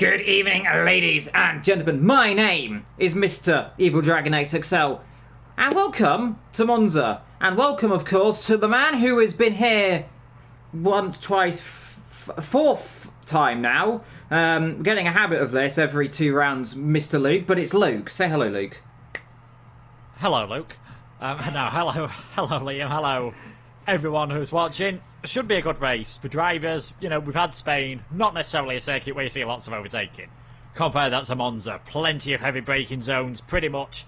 Good evening, ladies and gentlemen. My name is Mr. Evil Dragon XXL, and welcome to Monza. And welcome, of course, to the man who has been here once, twice, fourth time now. Getting a habit of this every 2 rounds, Mr. Luke, but it's Luke. Say hello, Luke. Hello, Luke. Hello, Liam. Hello, everyone who's watching. Should be a good race for drivers. You know, we've had Spain, not necessarily a circuit where you see lots of overtaking. Compare that to Monza, plenty of heavy braking zones, pretty much.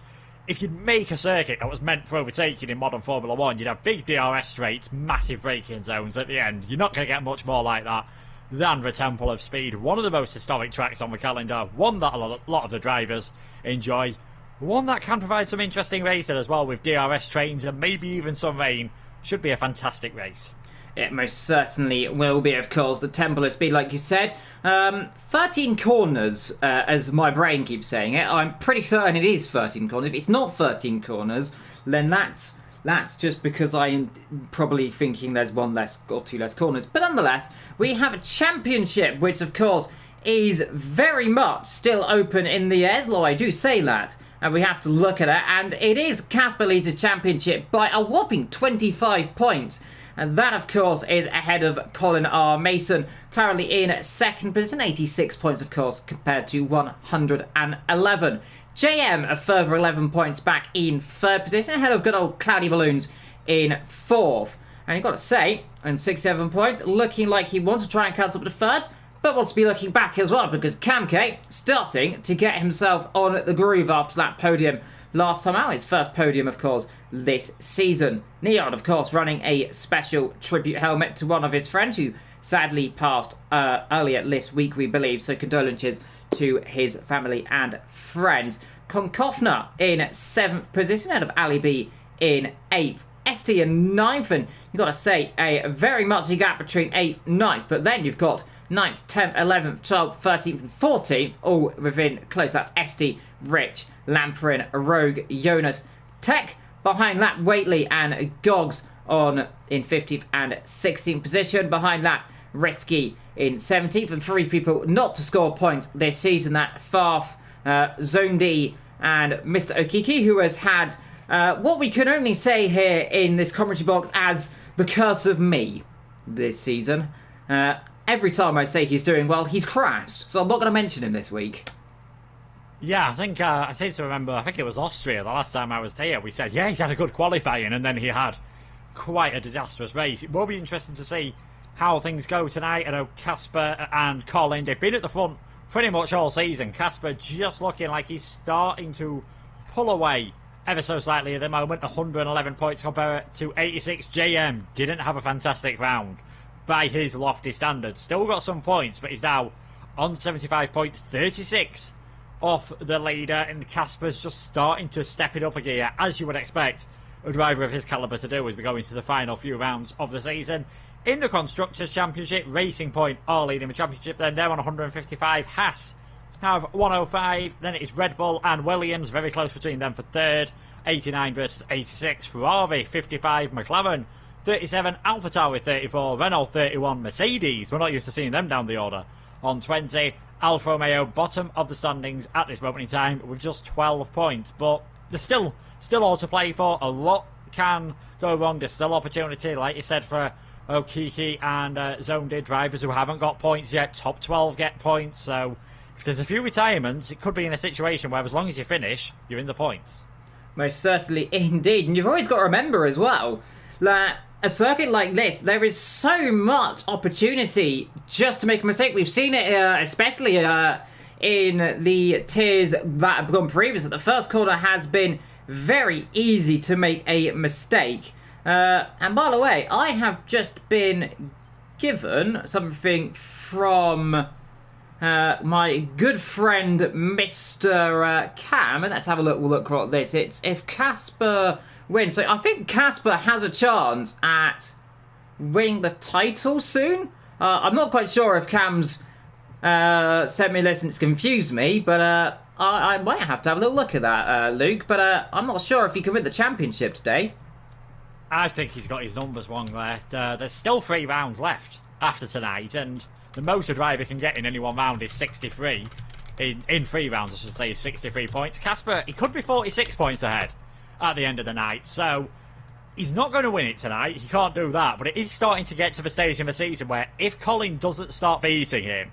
If you'd make a circuit that was meant for overtaking in modern Formula 1, you'd have big DRS straights, massive braking zones at the end. You're not going to get much more like that than the Temple of Speed. One of the most historic tracks on the calendar, one that a lot of the drivers enjoy. One that can provide some interesting racing as well with DRS trains and maybe even some rain. Should be a fantastic race. It most certainly will be, of course, the Temple of Speed, like you said. 13 corners, as my brain keeps saying it. I'm pretty certain it is 13 corners. If it's not 13 corners, then that's just because I'm probably thinking there's one less or 2 less corners. But nonetheless, we have a championship, which, of course, is very much still open in the air, though I do say that. And we have to look at it, and it is Casper leads the championship by a whopping 25 points. And that, of course, is ahead of Colin R. Mason, currently in second position, 86 points, of course, compared to 111. JM, a further 11 points back in third position, ahead of good old Cloudy Balloons in fourth. And you've got to say, and 67 points, looking like he wants to try and catch up to third, but wants to be looking back as well, because Camke starting to get himself on the groove after that podium last time out. His first podium, of course, this season. Neon, of course, running a special tribute helmet to one of his friends who sadly passed earlier this week, we believe. So condolences to his family and friends. Konkofna in 7th position, ahead of Ali B in 8th. ST in 9th, and you've got to say, a very much a gap between 8th and 9th. But then you've got 9th, 10th, 11th, 12th, 13th and 14th, all within close. That's ST, Rich, Lamperin, Rogue, Jonas, Tech behind that, Waitley and Gogs in 15th and 16th position. Behind that, Risky in 17th, and 3 people not to score points this season. That Farf, Zone D and Mr. Okiki, who has had what we can only say here in this commentary box as the curse of me this season. Every time I say he's doing well, he's crashed, so I'm not going to mention him this week. Yeah, I think I seem to remember, I think it was Austria the last time I was here. We said, yeah, he's had a good qualifying, and then he had quite a disastrous race. It will be interesting to see how things go tonight. I know Casper and Colin, they've been at the front pretty much all season. Casper just looking like he's starting to pull away ever so slightly at the moment. 111 points compared to 86. JM didn't have a fantastic round by his lofty standards. Still got some points, but he's now on 75 points, 36 off the leader, and Casper's just starting to step it up a gear, as you would expect a driver of his calibre to do as we go into the final few rounds of the season. In the Constructors' Championship, Racing Point are leading the championship. Then they're on 155. Haas have 105. Then it is Red Bull and Williams, very close between them for third. 89 versus 86. Ferrari 55. McLaren 37. AlphaTauri 34. Renault 31. Mercedes, we're not used to seeing them down the order, on 20. Alfa Romeo bottom of the standings at this moment in time with just 12 points, but there's still all to play for. A lot can go wrong. There's still opportunity, like you said, for Okiki and Zoned drivers who haven't got points yet. Top 12 get points, so if there's a few retirements, it could be in a situation where as long as you finish, you're in the points. Most certainly indeed, and you've always got to remember as well that a circuit like this, there is so much opportunity just to make a mistake. We've seen it especially in the tiers that have gone previous. The first corner has been very easy to make a mistake. And by the way, I have just been given something from my good friend Mr. Cam, and let's have a look what this. It's if Casper wins. So I think Casper has a chance at winning the title soon. I'm not quite sure if Cam's sent me this and it's confused me, but I might have to have a little look at that, Luke. But I'm not sure if he can win the championship today. I think he's got his numbers wrong there. There's still 3 rounds left after tonight, and The most a driver can get in any one round is 63. In 3 rounds, I should say, is 63 points. Casper, he could be 46 points ahead at the end of the night. So he's not going to win it tonight. He can't do that. But it is starting to get to the stage in the season where if Colin doesn't start beating him,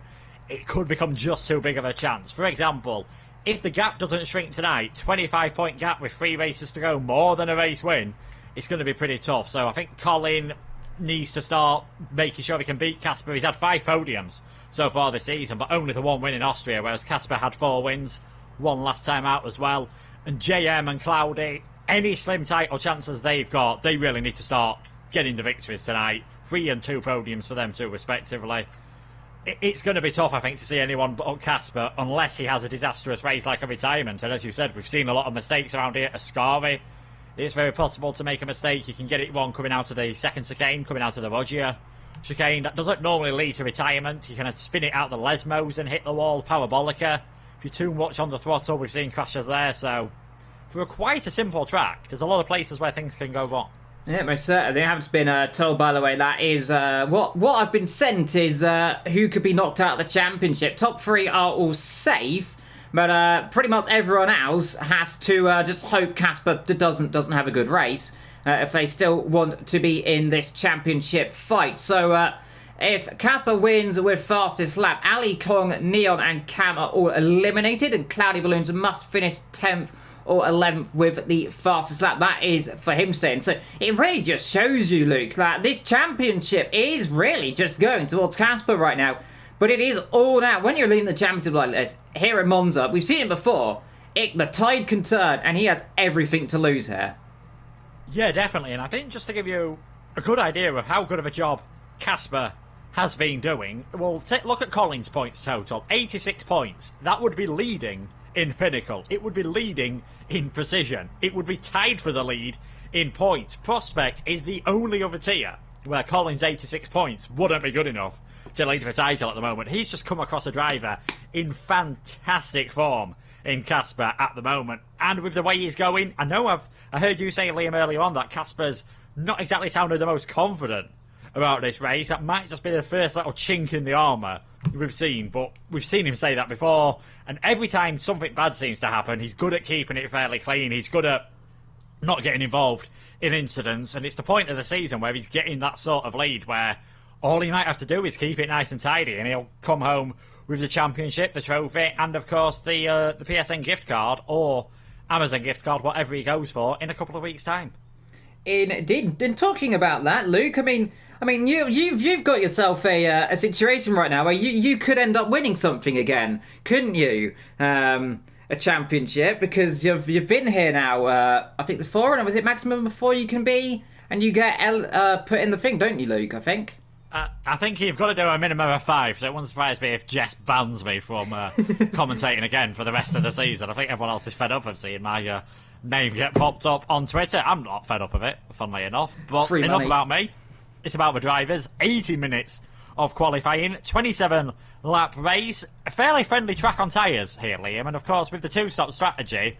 it could become just too big of a chance. For example, if the gap doesn't shrink tonight, 25-point gap with 3 races to go, more than a race win, it's going to be pretty tough. So I think Colin needs to start making sure he can beat Casper. He's had 5 podiums so far this season, but only the 1 win in Austria, whereas Casper had 4 wins, 1 last time out as well. And JM and Cloudy, any slim title chances they've got, they really need to start getting the victories tonight. 3 and 2 podiums for them too, respectively. It's going to be tough, I think, to see anyone but Casper unless he has a disastrous race like a retirement. And as you said, we've seen a lot of mistakes around here. Ascari, it's very possible to make a mistake. You can get it wrong coming out of the second chicane, coming out of the Rogia chicane. That doesn't normally lead to retirement. You can spin it out the Lesmos and hit the wall, Parabolica. If you're too much on the throttle, we've seen crashes there. So for quite a simple track, there's a lot of places where things can go wrong. Yeah, most certainly. I haven't been told, by the way, that is what I've been sent is who could be knocked out of the championship. Top 3 are all safe, but pretty much everyone else has to just hope Casper doesn't have a good race if they still want to be in this championship fight. So if Casper wins with fastest lap, Ali, Kong, Neon and Cam are all eliminated, and Cloudy Balloons must finish 10th or 11th with the fastest lap. That is for him staying. So it really just shows you, Luke, that this championship is really just going towards Casper right now. But it is all now. When you're leading the championship like this, here in Monza, we've seen it before, the tide can turn, and he has everything to lose here. Yeah, definitely. And I think just to give you a good idea of how good of a job Casper has been doing, well, look at Colin's points total. 86 points. That would be leading in Pinnacle. It would be leading in Precision. It would be tied for the lead in points. Prospect is the only other tier where Colin's 86 points wouldn't be good enough to lead for title at the moment. He's just come across a driver in fantastic form in Casper at the moment. And with the way he's going, I heard you say, Liam, earlier on that Casper's not exactly sounded the most confident about this race. That might just be the first little chink in the armour we've seen, but we've seen him say that before, and every time something bad seems to happen, he's good at keeping it fairly clean. He's good at not getting involved in incidents, and it's the point of the season where he's getting that sort of lead where all he might have to do is keep it nice and tidy, and he'll come home with the championship, the trophy, and of course the PSN gift card or Amazon gift card, whatever he goes for, in a couple of weeks' time. Indeed. And talking about that, Luke, I mean, you've got yourself a situation right now where you could end up winning something again, couldn't you? A championship, because you've been here now. I think the 4, and was it maximum of 4 you can be, and you get put in the thing, don't you, Luke? I think. I think you've got to do a minimum of 5, so it wouldn't surprise me if Jess bans me from commentating again for the rest of the season. I think everyone else is fed up of seeing my name get popped up on Twitter. I'm not fed up of it, funnily enough. But Free enough money. about me. It's about the drivers. 80 minutes of qualifying, 27 lap race. A fairly friendly track on tyres here, Liam. And of course, with the 2-stop strategy,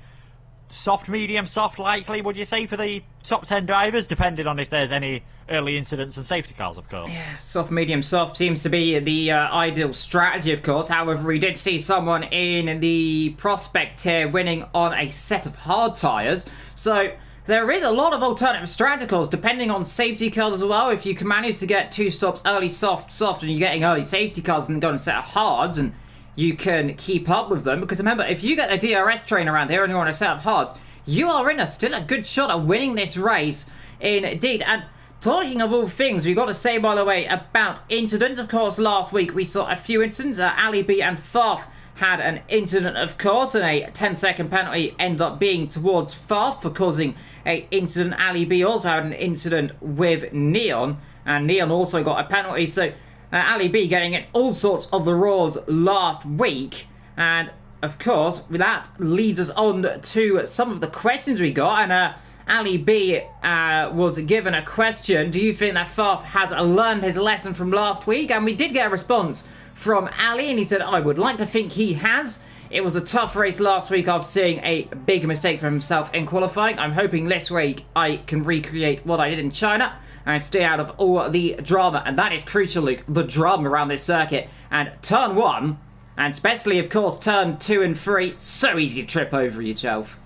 soft, medium, soft, likely, would you say, for the top 10 drivers, depending on if there's any early incidents and safety cars, of course. Yeah, soft, medium, soft seems to be the ideal strategy, of course. However, we did see someone in the prospect tier winning on a set of hard tyres. So there is a lot of alternative strategies depending on safety cars as well. If you can manage to get 2 stops early, soft, soft, and you're getting early safety cars and go on a set of hards, and you can keep up with them. Because remember, if you get the DRS train around here and you're on a set of hards, you are in still a good shot at winning this race indeed. And talking of all things, we've got to say, by the way, about incidents. Of course, last week we saw a few incidents. Ali B and Farf had an incident, of course, and a 10-second penalty ended up being towards Farf for causing an incident. Ali B also had an incident with Neon, and Neon also got a penalty. So Ali B getting in all sorts of the roars last week. And of course, that leads us on to some of the questions we got. And Ali B was given a question: do you think that Farf has learned his lesson from last week? And we did get a response from Ali, and he said, I would like to think he has. It was a tough race last week after seeing a big mistake for himself in qualifying. I'm hoping this week I can recreate what I did in China and stay out of all the drama. And that is crucial, Luke, the drama around this circuit. And turn 1, and especially, of course, turn 2 and 3, so easy to trip over yourself.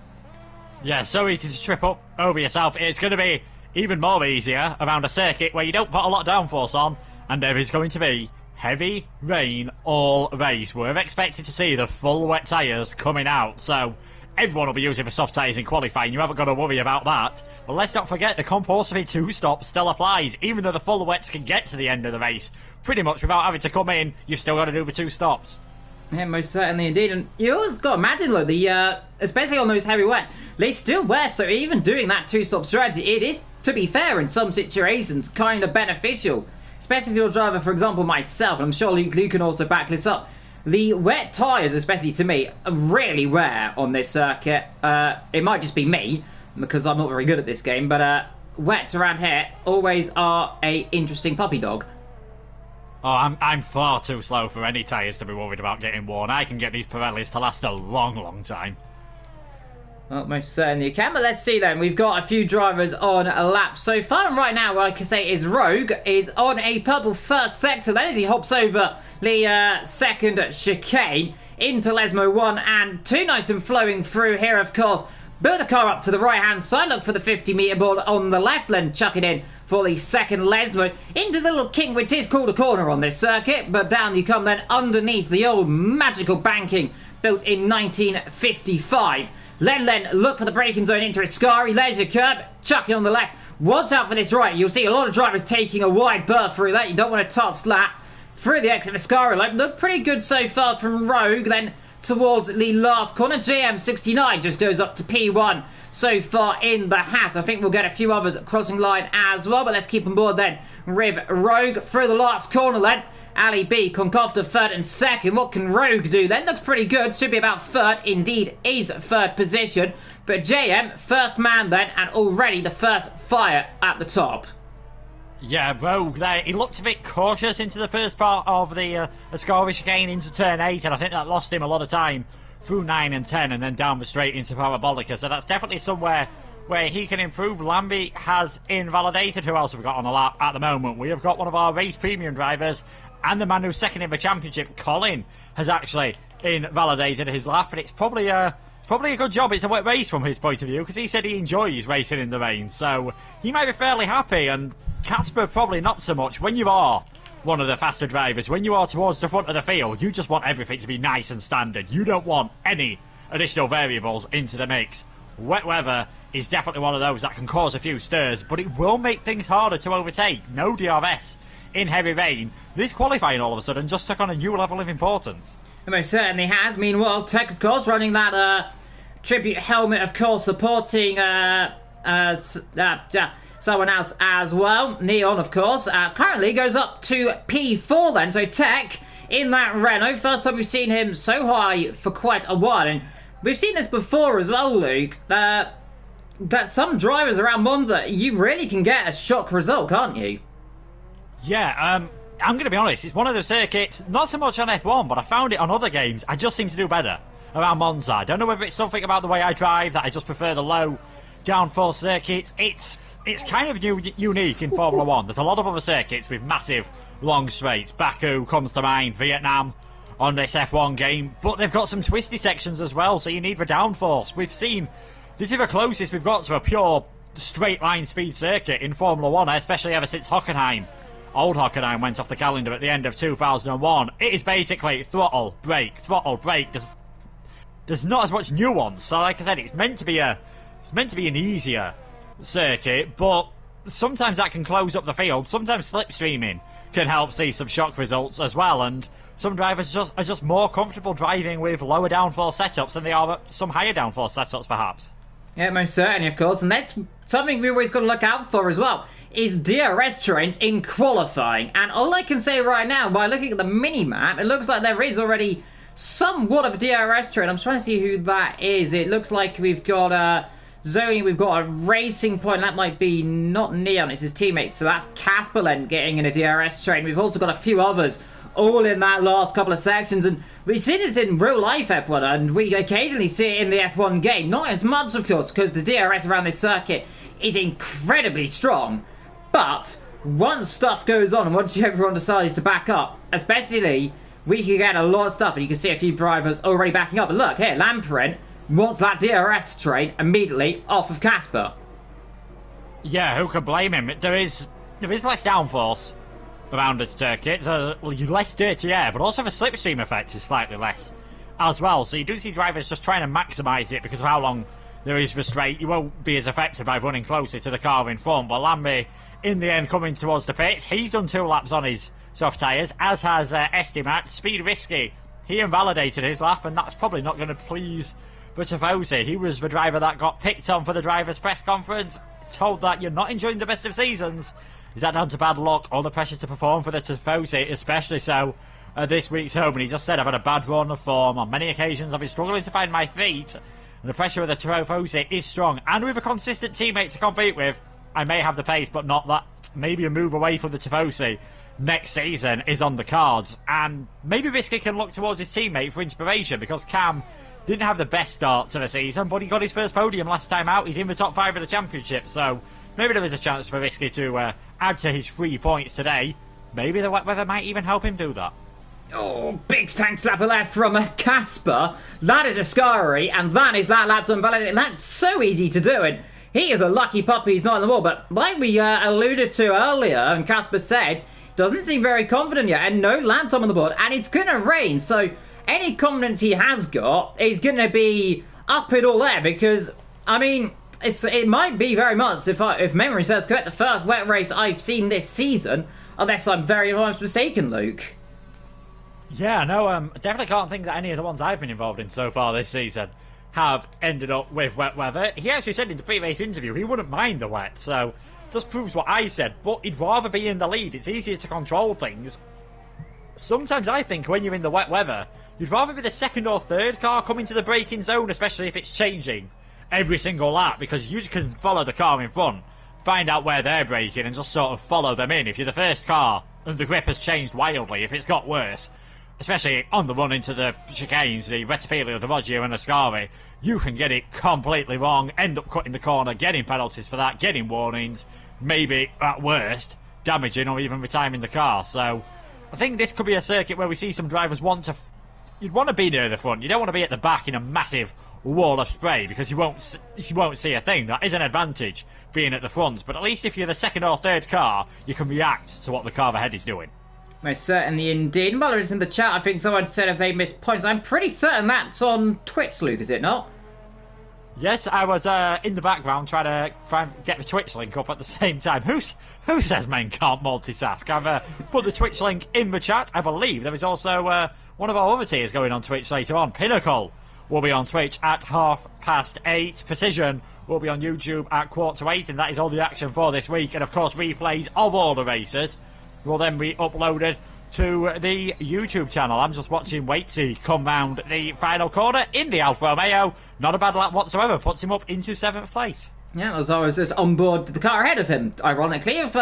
Yeah, so easy to trip up over yourself. It's going to be even more easier around a circuit where you don't put a lot of downforce on, and there is going to be heavy rain all race. We're expected to see the full wet tyres coming out, so everyone will be using the soft tyres in qualifying. You haven't got to worry about that. But let's not forget the compulsory 2-stop still applies, even though the full wets can get to the end of the race. Pretty much without having to come in, you've still got to do the 2 stops. Yeah, most certainly indeed. And you always got to imagine, look, especially on those heavy wets, they still wear, so even doing that 2-stop strategy, it is, to be fair, in some situations, kind of beneficial. Especially if you're a driver, for example, myself, and I'm sure Luke can also back this up. The wet tyres, especially to me, are really rare on this circuit. It might just be me, because I'm not very good at this game, but wets around here always are a interesting puppy dog. Oh, I'm far too slow for any tyres to be worried about getting worn. I can get these Pirellis to last a long, long time. Well, most certainly you can, but let's see then. We've got a few drivers on a lap so far, and right now, like I say, is Rogue is on a purple first sector. Then as he hops over the second chicane into Lesmo 1 and 2, nice and flowing through here, of course. Build a car up to the right-hand side, look for the 50-metre board on the left, then chuck it in for the second Lesmo into the little kink, which is called a corner on this circuit, but down you come then underneath the old magical banking built in 1955. Len, look for the braking zone into Ascari. There's your curb. Chuck it on the left. Watch out for this right. You'll see a lot of drivers taking a wide berth through that. You don't want to touch that. Through the exit of Ascari. Look pretty good so far from Rogue. Then towards the last corner. JM69 just goes up to P1 so far in the Haas. I think we'll get a few others crossing line as well. But let's keep on board then with Rogue through the last corner then. Ali B, Concofta third and second. What can Rogue do then? Looks pretty good. Should be about third. Indeed is third position. But JM, first man then, and already the first fire at the top. Yeah, Rogue there. He looked a bit cautious into the first part of the Ascari chicane into turn 8, and I think that lost him a lot of time through 9 and 10 and then down the straight into Parabolica. So that's definitely somewhere where he can improve. Lambie has invalidated. Who else have we got on the lap at the moment? We have got one of our race premium drivers and the man who's second in the championship, Colin, has actually invalidated his lap, and it's probably a good job it's a wet race from his point of view, because he said he enjoys racing in the rain, so he might be fairly happy, and Casper probably not so much. When you are one of the faster drivers, when you are towards the front of the field, you just want everything to be nice and standard. You don't want any additional variables into the mix. Wet weather is definitely one of those that can cause a few stirs, but it will make things harder to overtake. No DRS in heavy rain. This qualifying all of a sudden just took on a new level of importance. It most certainly has. Meanwhile, Tech, of course, running that tribute helmet, of course, supporting someone else as well. Neon, of course, currently goes up to P4 then. So Tech in that Renault. First time we've seen him so high for quite a while. And we've seen this before as well, Luke. That some drivers around Monza, you really can get a shock result, can't you? Yeah, I'm going to be honest, it's one of those circuits, not so much on F1, but I found it on other games. I just seem to do better around Monza. I don't know whether it's something about the way I drive, that I just prefer the low downforce circuits. It's kind of unique in Formula 1. There's a lot of other circuits with massive long straights. Baku comes to mind, Vietnam on this F1 game, but they've got some twisty sections as well, so you need the downforce. We've seen, this is the closest we've got to a pure straight line speed circuit in Formula 1, especially ever since Hockenheim. Old Hockenheim went off the calendar at the end of 2001. It is basically throttle, brake, throttle, brake. There's not as much nuance. So, like I said, it's meant to be an easier circuit, but sometimes that can close up the field. Sometimes slipstreaming can help see some shock results as well. And some drivers are just more comfortable driving with lower downforce setups than they are at some higher downforce setups, perhaps. Yeah, most certainly, of course, and that's something we always got to look out for as well, is DRS terrains in qualifying. And all I can say right now, by looking at the mini-map, it looks like there is already somewhat of a DRS terrain. I'm trying to see who that is. It looks like we've got Zoni, we've got a Racing Point, that might be not Neon, it's his teammate, so that's Casperlen getting in a DRS terrain. We've also got a few others all in that last couple of sections, and we've seen it in real life F1, and we occasionally see it in the F1 game. Not as much, of course, because the DRS around this circuit is incredibly strong. But once stuff goes on, and once everyone decides to back up, especially, we can get a lot of stuff, and you can see a few drivers already backing up. And look, here, Lamprent wants that DRS train immediately off of Casper. Yeah, who could blame him? There is less downforce around this circuit. Less dirty air, but also the slipstream effect is slightly less as well. So you do see drivers just trying to maximise it because of how long there is the straight. You won't be as affected by running closer to the car in front. But Lambie, in the end, coming towards the pits. He's done 2 laps on his soft tyres, as has Estimat. Speed Risky, he invalidated his lap, and that's probably not going to please the Tifosi. He was the driver that got picked on for the driver's press conference, told that you're not enjoying the best of seasons. Is that down to bad luck or the pressure to perform for the Tifosi, especially so this week's home? And he just said, I've had a bad run of form. On many occasions I've been struggling to find my feet, and the pressure of the Tifosi is strong. And with a consistent teammate to compete with, I may have the pace, but not that. Maybe a move away from the Tifosi next season is on the cards. And maybe Risky can look towards his teammate for inspiration, because Cam didn't have the best start to the season, but he got his first podium last time out. He's in the top 5 of the championship, so maybe there is a chance for Risky to add to his 3 points today. Maybe the wet weather might even help him do that. Oh, big tank slapper there from Casper. That is a scary, and that is that lap to invalidate. That's so easy to do, and he is a lucky puppy he's not on the wall. But like we alluded to earlier, and Casper said, doesn't seem very confident yet, and no lap time on the board, and it's going to rain, so any confidence he has got is going to be up in all there, because, I mean, it might be very much, if memory serves correct, the first wet race I've seen this season, unless I'm very much mistaken, Luke. Yeah, no, I definitely can't think that any of the ones I've been involved in so far this season have ended up with wet weather. He actually said in the pre-race interview he wouldn't mind the wet, so just proves what I said, but he'd rather be in the lead. It's easier to control things. Sometimes I think when you're in the wet weather, you'd rather be the second or third car coming to the braking zone, especially if it's changing every single lap, because you can follow the car in front, find out where they're braking, and just sort of follow them in. If you're the first car and the grip has changed wildly, if it's got worse, especially on the run into the chicanes, the Rettifilia, the Roggio and the Ascari, you can get it completely wrong, end up cutting the corner, getting penalties for that, getting warnings, maybe, at worst, damaging or even retiring the car. So I think this could be a circuit where we see some drivers want to... You'd want to be near the front. You don't want to be at the back in a massive wall of spray, because you won't see a thing. That is an advantage, being at the front. But at least if you're the second or third car, you can react to what the car ahead is doing. Most certainly indeed. Muller is in the chat. I think someone said if they missed points. I'm pretty certain that's on Twitch, Luke, is it not? Yes, I was in the background trying to get the Twitch link up at the same time. Who says men can't multitask? I've put the Twitch link in the chat. I believe there is also one of our other tiers going on Twitch later on. Pinnacle will be on Twitch at 8:30. Precision will be on YouTube at 7:45, and that is all the action for this week. And of course, replays of all the races will then be uploaded to the YouTube channel. I'm just watching Waitsy come round the final corner in the Alfa Romeo. Not a bad lap whatsoever. Puts him up into 7th place. Yeah, as I was just on board the car ahead of him, ironically, of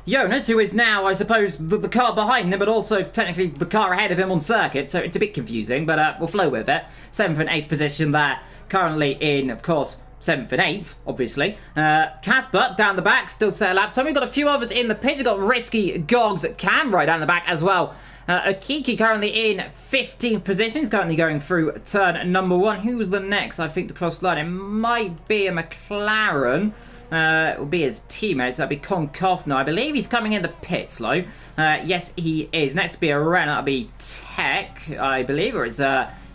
Jonas, who is now, I suppose, the car behind him, but also technically the car ahead of him on circuit, so it's a bit confusing, but we'll flow with it. 7th and 8th position there, currently in, of course, 7th and 8th, obviously. Casper, down the back, still set a lap time. We've got a few others in the pit. We've got Risky, Gogs, Cam right down the back as well. Akiki currently in 15th position. He's currently going through turn number 1. Who's the next, I think, to cross the line? It might be a McLaren. It will be his teammate, so that'll be Konkoff now. I believe he's coming in the pits, though. Yes, he is. Next to be a Ren, that'll be Tech, I believe, or is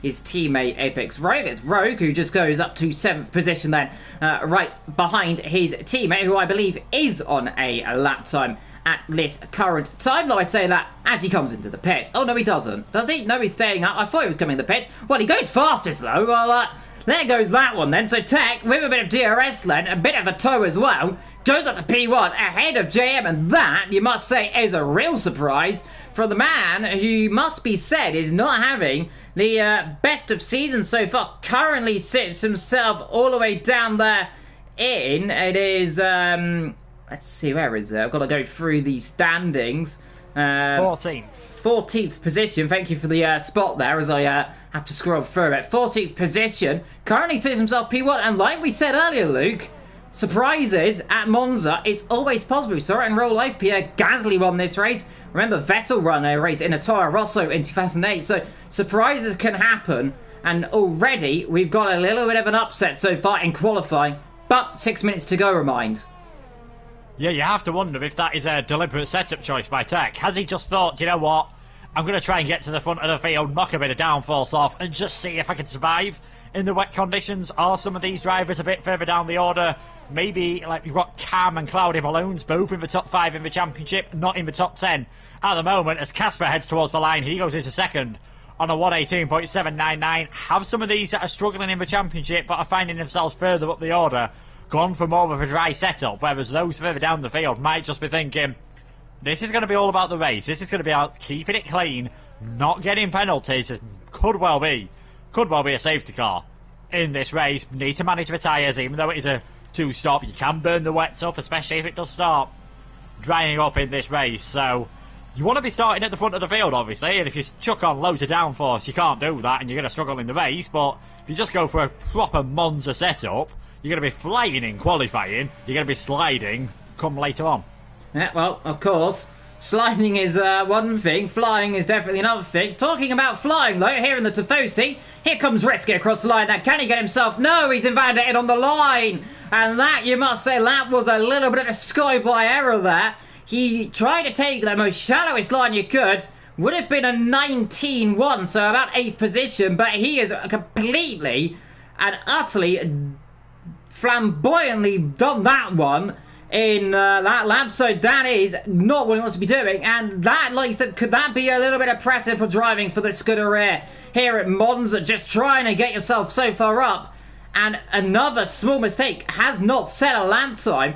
his teammate Apex Rogue. It's Rogue who just goes up to 7th position then, right behind his teammate, who I believe is on a lap time at this current time. Though I say that as he comes into the pit. Oh, no, he doesn't. Does he? No, he's staying up. I thought he was coming in the pit. Well, he goes fastest, though. Well, there goes that one then. So Tech, with a bit of DRS length, a bit of a tow as well, goes up to P1 ahead of JM, and that, you must say, is a real surprise for the man who, must be said, is not having the best of seasons so far. Currently sits himself all the way down there in, it is, let's see, where is it? I've got to go through the standings. 14th. 14th position. Thank you for the spot there as I have to scroll through it. 14th position. Currently takes himself P1. And like we said earlier, Luke, surprises at Monza, it's always possible. We saw it in real life. Pierre Gasly won this race. Remember, Vettel ran a race in a Toro Rosso in 2008. So surprises can happen. And already we've got a little bit of an upset so far in qualifying. But 6 minutes to go, remind. Yeah, you have to wonder if that is a deliberate setup choice by Tech. Has he just thought, you know what, I'm going to try and get to the front of the field, knock a bit of downforce off, and just see if I can survive in the wet conditions? Are some of these drivers a bit further down the order? Maybe, like, you've got Cam and Cloudy Balloons, both in the top 5 in the championship, not in the top 10 at the moment. As Casper heads towards the line, he goes into second on a 118.799. Have some of these that are struggling in the championship but are finding themselves further up the order gone for more of a dry setup, whereas those further down the field might just be thinking, this is going to be all about the race. This is going to be about keeping it clean, not getting penalties. This could well be a safety car in this race. Need to manage the tyres, even though it is a two-stop. You can burn the wets up, especially if it does start drying up in this race. So you want to be starting at the front of the field, obviously, and if you chuck on loads of downforce, you can't do that, and you're going to struggle in the race. But if you just go for a proper Monza setup, you're going to be flying in qualifying, you're going to be sliding come later on. Yeah, well, of course, sliding is one thing, flying is definitely another thing. Talking about flying, though, here in the Tifosi, here comes Risky across the line. Now, can he get himself? No, he's invalidated on the line. And that, you must say, that was a little bit of a sky-by error there. He tried to take the most shallowest line you could. Would have been a 19-1, so about 8th position, but he is completely and utterly flamboyantly done that one in that lap, so that is not what he wants to be doing. And that, like you said, could that be a little bit of pressure for driving for the Scuderia here at Monza, just trying to get yourself so far up? And another small mistake, has not set a lap time.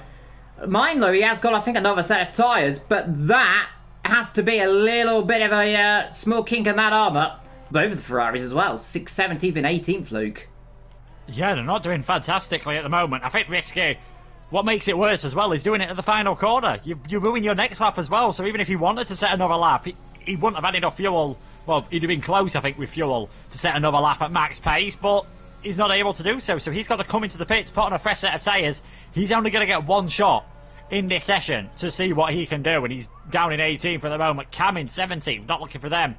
Mind though, he has got, I think, another set of tyres, but that has to be a little bit of a small kink in that armour. Both of the Ferraris as well, 6th, 17th and 18th, Luke. Yeah, they're not doing fantastically at the moment. I think Risky, what makes it worse as well is doing it at the final corner. You ruin your next lap as well, so even if he wanted to set another lap, he wouldn't have had enough fuel. Well, he'd have been close, I think, with fuel to set another lap at max pace, but he's not able to do so. So he's got to come into the pits, put on a fresh set of tyres. He's only going to get one shot in this session to see what he can do, and he's down in 18th for the moment. Cam in 17th, not looking for them.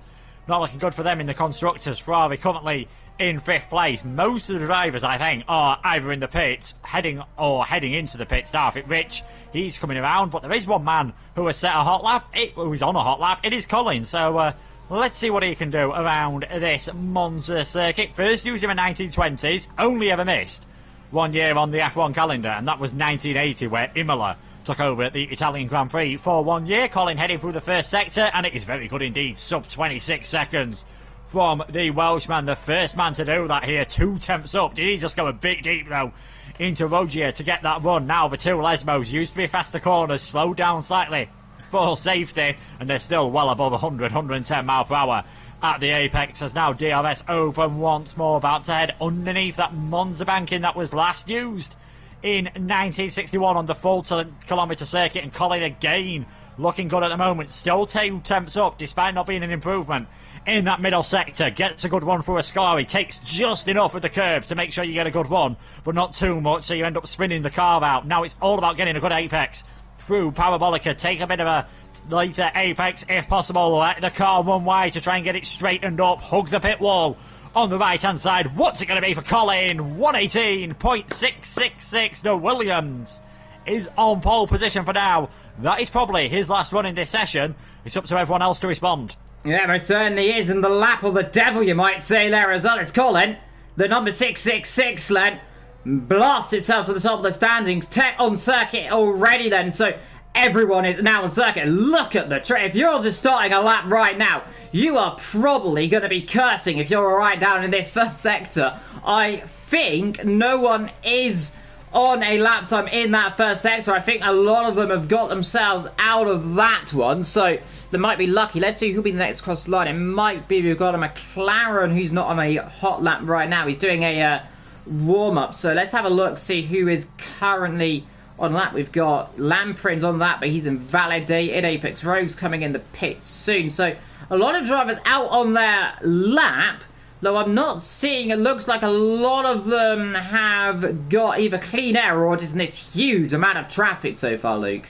Not looking good for them in the Constructors. Ferrari currently in 5th place. Most of the drivers, I think, are either in the pits, heading into the pit start. Rich, he's coming around, but there is one man who has set a hot lap, who's on a hot lap. It is Colin, so let's see what he can do around this Monza circuit. First used in the 1920s, only ever missed 1 year on the F1 calendar, and that was 1980, where Imola took over at the Italian Grand Prix for 1 year. Colin heading through the first sector, and it is very good indeed. Sub 26 seconds from the Welshman, the first man to do that here. 2 tenths up. Did he just go a bit deep, though, into Rogier to get that run? Now the 2 Lesmos used to be faster corners, slowed down slightly for safety, and they're still well above 100, 110 mile per hour at the apex, as now DRS open once more, about to head underneath that Monza banking that was last used in 1961 on the full kilometre circuit. And Colin again looking good at the moment, still 2 tenths up despite not being an improvement in that middle sector. Gets a good run through Ascari, takes just enough of the curb to make sure you get a good run, but not too much, so you end up spinning the car out. Now it's all about getting a good apex through Parabolica. Take a bit of a later apex if possible, let the car run wide to try and get it straightened up, hug the pit wall on the right hand side. What's it going to be for Colin? 118.666. No, Williams is on pole position for now. That is probably his last run in this session. It's up to everyone else to respond. Yeah, most certainly is, and the lap of the devil, you might say, there as well. It's Colin, the number 666 then, blasts itself to the top of the standings. Tech on circuit already then, so everyone is now on circuit. Look at the track. If you're just starting a lap right now, you are probably going to be cursing if you're right down in this first sector. I think no one is on a lap time in that first sector. I think a lot of them have got themselves out of that one, so they might be lucky. Let's see who'll be the next cross the line. It might be we've got a McLaren who's not on a hot lap right now. He's doing a warm-up, so let's have a look, see who is currently on lap. We've got Lamprins on that, but he's invalidated. Apex Rogues coming in the pit soon. So a lot of drivers out on their lap. though I'm not seeing, it looks like a lot of them have got either clean air or just this huge amount of traffic so far, Luke.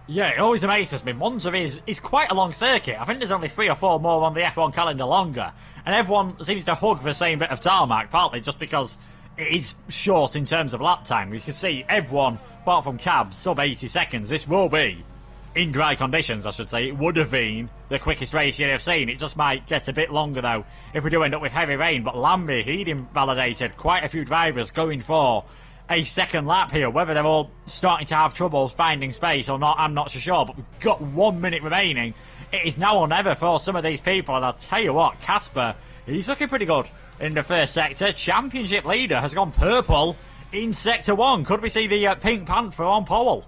Yeah, it always amazes me. Monza is quite a long circuit. I think there's only 3 or 4 more on the F1 calendar longer. And everyone seems to hug the same bit of tarmac, partly just because it is short in terms of lap time. You can see everyone, apart from cabs, sub 80 seconds. This will be, in dry conditions I should say, it would have been the quickest race you'd have seen. It just might get a bit longer though if we do end up with heavy rain. But Lambie, he'd invalidated quite a few drivers going for a second lap here. Whether they're all starting to have troubles finding space or not, I'm not so sure. But we've got 1 minute remaining. It is now or never for some of these people. And I'll tell you what, Casper, he's looking pretty good in the first sector. Championship leader has gone purple in Sector 1. Could we see the Pink Panther on pole?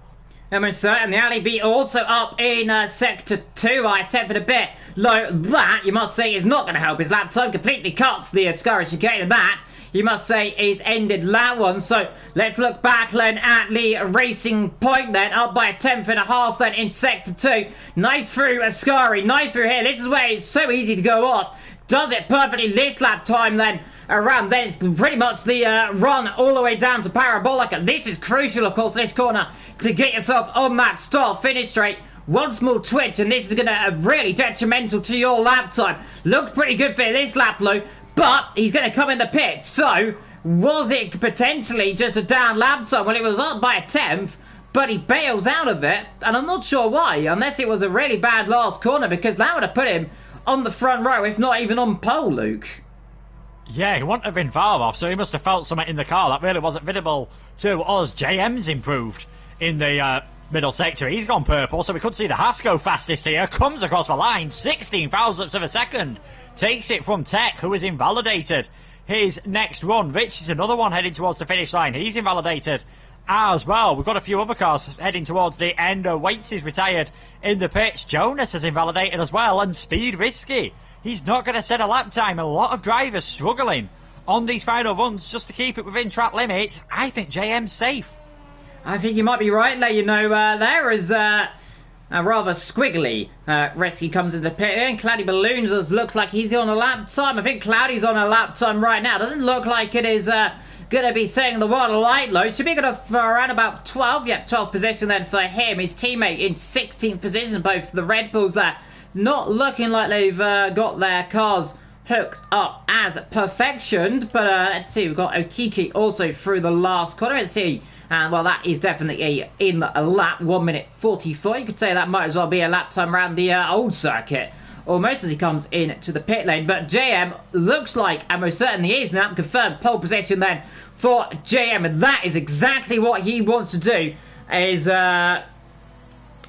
Almost certain. The Alley B also up in Sector 2. I attempted a bit low. That, you must say, is not going to help his lap time. Completely cuts the Scurry chicane, and that, you must say, is ended lap 1. So let's look back then at the racing point then. Up by a tenth and a half then in Sector 2. Nice through Ascari. Nice through here. This is where it's so easy to go off. Does it perfectly this lap time then. Around then it's pretty much the run all the way down to Parabolica. This is crucial, of course, this corner, to get yourself on that start finish straight. One small twitch and this is going to really detrimental to your lap time. Looks pretty good for this lap low, but he's going to come in the pit. So was it potentially just a down lap time? Well, it was up by a tenth, but he bails out of it, and I'm not sure why, unless it was a really bad last corner, because that would have put him on the front row, if not even on pole, Luke. Yeah, he wouldn't have been far off, so he must have felt something in the car that really wasn't visible to us. JM's improved in the middle sector. He's gone purple, so we could see the Haas go fastest here. Comes across the line, 16 thousandths of a second. Takes it from Tech, who is invalidated his next run. Rich is another one heading towards the finish line. He's invalidated as well. We've got a few other cars heading towards the end. Waits is retired in the pits. Jonas has invalidated as well, and Speed Risky. He's not going to set a lap time. A lot of drivers struggling on these final runs just to keep it within track limits. I think JM's safe. I think you might be right there. You know, there is a rather squiggly Rescue comes into the pit. And Cloudy Balloons looks like he's on a lap time. I think Cloudy's on a lap time right now. Doesn't look like it is going to be setting the world alight low. Should be good for around about 12. Yep, 12th position then for him. His teammate in 16th position. Both the Red Bulls there. Not looking like they've got their cars hooked up as perfectioned. But let's see, we've got Okiki also through the last corner. Let's see. And well, that is definitely in a lap, 1 minute 44. You could say that might as well be a lap time around the old circuit, almost, as he comes in to the pit lane. But JM looks like, and most certainly is now, confirmed pole position then for JM. And that is exactly what he wants to do, is that,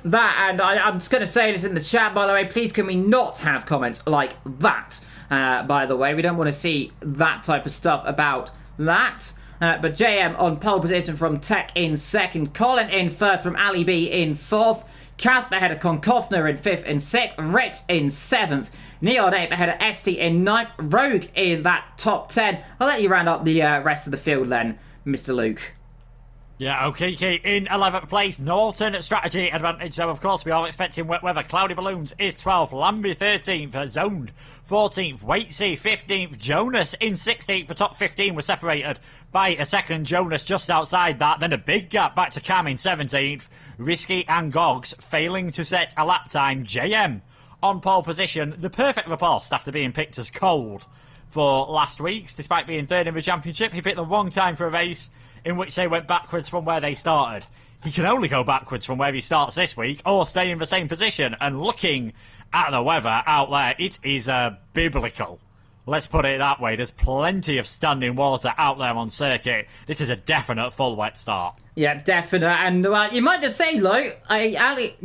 and I'm just going to say this in the chat, by the way, please can we not have comments like that, by the way. We don't want to see that type of stuff about that. But JM on pole position from Tech in second. Colin in third from Ali B in fourth. Casper ahead of Konkofner in fifth and sixth. Rich in seventh. Neon Ape ahead of ST in ninth. Rogue in that top 10. I'll let you round up the rest of the field then, Mr. Luke. Yeah, Okiki in 11th place. No alternate strategy advantage, so of course we are expecting wet weather. Cloudy Balloons is 12th. Lambie 13th. Zoned 14th. Waitsy 15th. Jonas in 16th. The top 15 were separated by a second. Jonas just outside that. Then a big gap back to Cam in 17th. Risky and Gogs failing to set a lap time. JM on pole position. The perfect riposte after being picked as cold for last week's. Despite being third in the championship, he picked the wrong time for a race in which they went backwards from where they started. He can only go backwards from where he starts this week or stay in the same position. And looking at the weather out there, it is biblical. Let's put it that way. There's plenty of standing water out there on circuit. This is a definite full wet start. Yeah, definite. And you might just say, look, Ali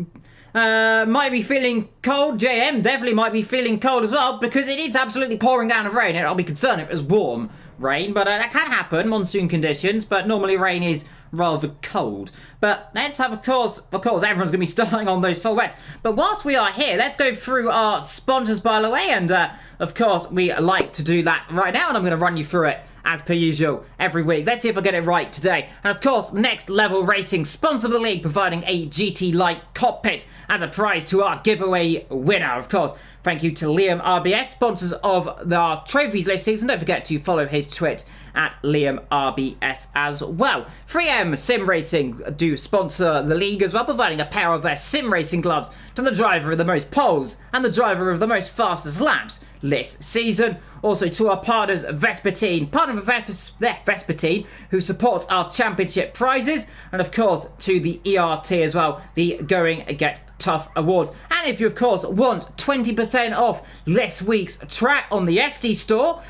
might be feeling cold. JM definitely might be feeling cold as well, because it is absolutely pouring down with rain. I'll be concerned if it was warm rain, but that can happen, monsoon conditions, but normally rain is rather cold. But let's have, of course, everyone's going to be starting on those full wets. But whilst we are here, let's go through our sponsors, by the way, and of course, we like to do that right now, and I'm going to run you through it as per usual every week. Let's see if I get it right today. And of course, Next Level Racing, sponsor of the league, providing a GT Light cockpit as a prize to our giveaway winner. Of course, Thank you to Liam RBS, sponsors of our trophies list season. Don't forget to follow his tweet at Liam RBS as well. 3M Sim Racing do sponsor the league as well, providing a pair of their sim racing gloves to the driver of the most poles and the driver of the most fastest laps this season. Also to our partners Vespertine, partner of Vespertine, who supports our championship prizes, and of course to the ERT as well, the Going Get Tough Award. And if you of course want 20% off this week's track on the SD store,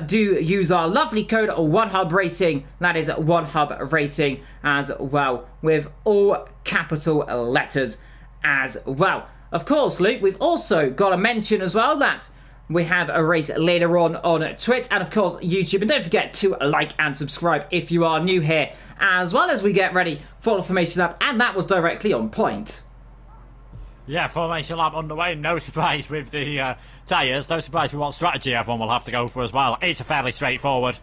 do use our lovely code OneHub Racing. That is OneHub Racing as well, with all capital letters as well. Of course, Luke, we've also got to mention as well that we have a race later on Twitch and of course YouTube. And don't forget to like and subscribe if you are new here, as well as we get ready for the formation lap. And that was directly on point. Yeah, formation lap underway. No surprise with the tyres. No surprise with what strategy everyone will have to go for as well. It's a fairly straightforward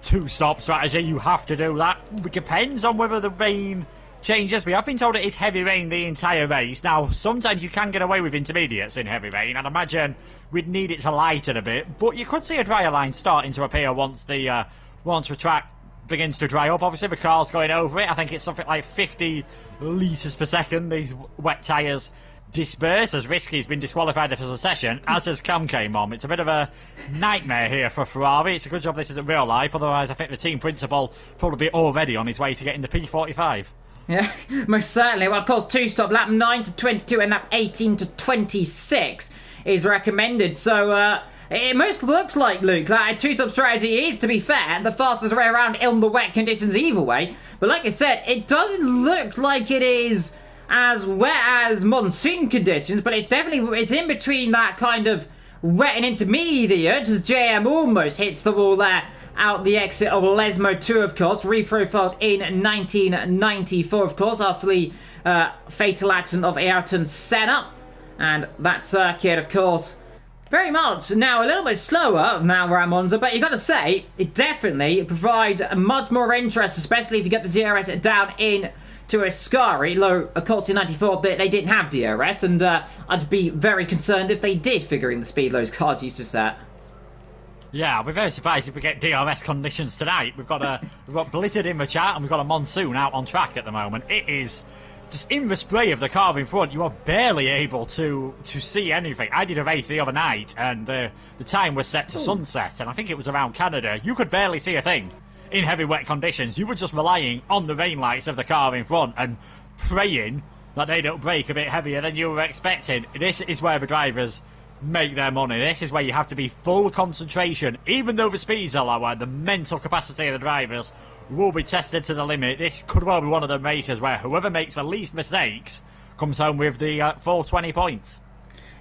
two-stop strategy. You have to do that. It depends on whether the rain changes. We have been told it is heavy rain the entire race. Now, sometimes you can get away with intermediates in heavy rain. I'd imagine we'd need it to lighten a bit. But you could see a drier line starting to appear once the track begins to dry up. Obviously, the car's going over it. I think it's something like 50 litres per second. These wet tyres disperse as Risky's been disqualified for the session, as has Cam came on. It's a bit of a nightmare here for Ferrari. It's a good job this isn't real life, otherwise I think the team principal probably be already on his way to getting the P45. Yeah, most certainly. Well, of course, two-stop lap 9 to 22 and lap 18 to 26 is recommended. So it most looks like, Luke, that a two-stop strategy is, to be fair, the fastest way around in the wet conditions either way. But like I said, it doesn't look like it is as wet as monsoon conditions, but it's in between that kind of wet and intermediate, as JM almost hits the wall there out the exit of Lesmo 2, of course, reprofiled in 1994, of course, after the fatal accident of Ayrton Senna. And that circuit, of course, very much now a little bit slower now we're at Monza, but you've got to say, it definitely provides much more interest, especially if you get the DRS down in to Ascari. Though, of course, in 94 they didn't have DRS, and I'd be very concerned if they did, figuring the speed those cars used to set. Yeah, I'll be very surprised if we get DRS conditions tonight. We've got blizzard in the chat, and we've got a monsoon out on track at the moment. It is just in the spray of the car in front. You are barely able to see anything. I did a race the other night, and the time was set to sunset, and I think it was around Canada. You could barely see a thing in heavy wet conditions. You were just relying on the rain lights of the car in front and praying that they don't brake a bit heavier than you were expecting. This is where the drivers make their money. This is where you have to be full concentration. Even though the speeds are lower, the mental capacity of the drivers will be tested to the limit. This could well be one of the races where whoever makes the least mistakes comes home with the full 20 points.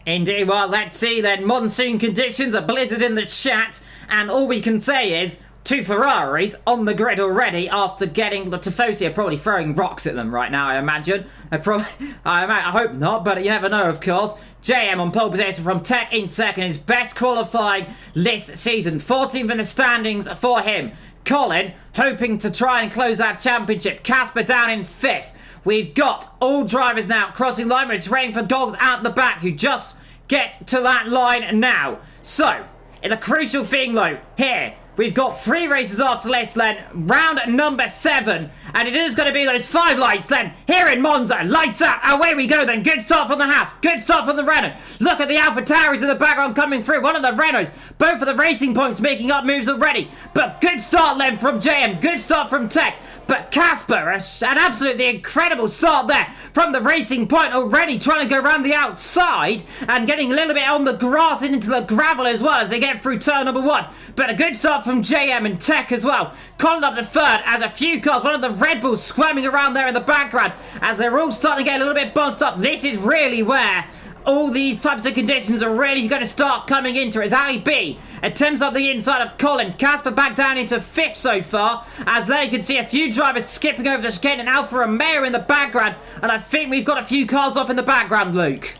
Indeed. Well, let's see then. Monsoon conditions, a blizzard in the chat, and all we can say is two Ferraris on the grid already after getting the Tifosi are probably throwing rocks at them right now, I imagine. I hope not, but you never know, of course. JM on pole position from Tech in second, his best qualifying this season. 14th in the standings for him. Colin hoping to try and close that championship. Casper down in 5th. We've got all drivers now crossing line, but it's raining for goals out the back who just get to that line now. So, it's a crucial thing though here. We've got 3 races after this then, round number 7, and it is going to be those 5 lights then, here in Monza. Lights up, away we go then. Good start from the Haas, good start from the Renault. Look at the AlphaTauris in the background coming through, one of the Renaults. Both of the Racing Points making up moves already, but good start then from JM, good start from Tech. But Casper, an absolutely incredible start there from the Racing Point, already trying to go around the outside and getting a little bit on the grass and into the gravel as well as they get through turn number 1. But a good start from JM and Tech as well. Colin up to 3rd as a few cars, one of the Red Bulls squirming around there in the background as they're all starting to get a little bit bunched up. This is really where all these types of conditions are really going to start coming into it. As Ali B attempts up the inside of Colin. Casper back down into 5th so far, as there you can see a few drivers skipping over the chicane and Alfa Romeo in the background, and I think we've got a few cars off in the background, Luke.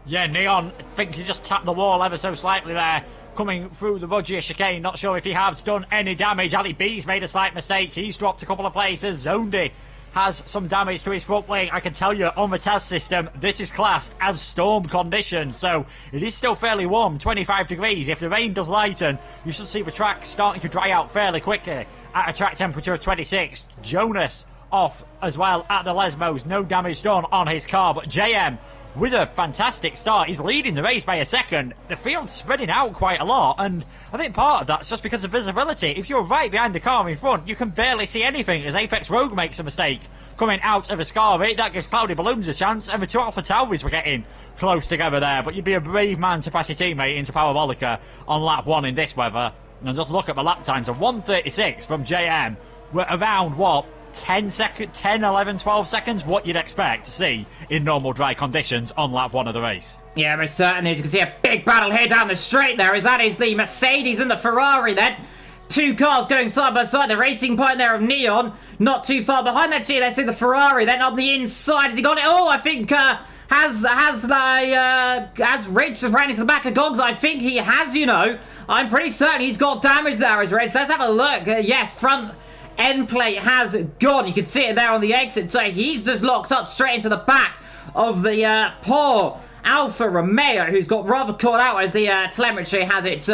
Yeah, Neon, I think he just tapped the wall ever so slightly there, coming through the Ruggier chicane. Not sure if he has done any damage. Ali B's made a slight mistake. He's dropped a couple of places. Zondi has some damage to his front wing. I can tell you on the test system, this is classed as storm conditions, so it is still fairly warm, 25 degrees. If the rain does lighten, you should see the track starting to dry out fairly quickly at a track temperature of 26. Jonas off as well at the Lesmos, no damage done on his car, but JM with a fantastic start. He's leading the race by a second. The field's spreading out quite a lot, and I think part of that's just because of visibility. If you're right behind the car in front, you can barely see anything as Apex Rogue makes a mistake coming out of Ascari. That gives Cloudy Balloons a chance, and the two Alpha Tauris were getting close together there, but you'd be a brave man to pass your teammate into Parabolica on lap 1 in this weather. And just look at the lap times, a 1:36 from JM. We're around, what, 10, 11, 12 seconds, what you'd expect to see in normal dry conditions on lap 1 of the race. Yeah, most certainly. As you can see, a big battle here down the straight there, as that is the Mercedes and the Ferrari then. Two cars going side by side. The Racing Point there of Neon, not too far behind that. Let's see the Ferrari then on the inside. Has he got it? Oh, I think has Rich just ran into the back of Gogs? I think he has, you know. I'm pretty certain he's got damage there as Rich. Let's have a look. Yes, front end plate has gone. You can see it there on the exit. So he's just locked up straight into the back of the poor Alfa Romeo, who's got rather caught out as the telemetry has its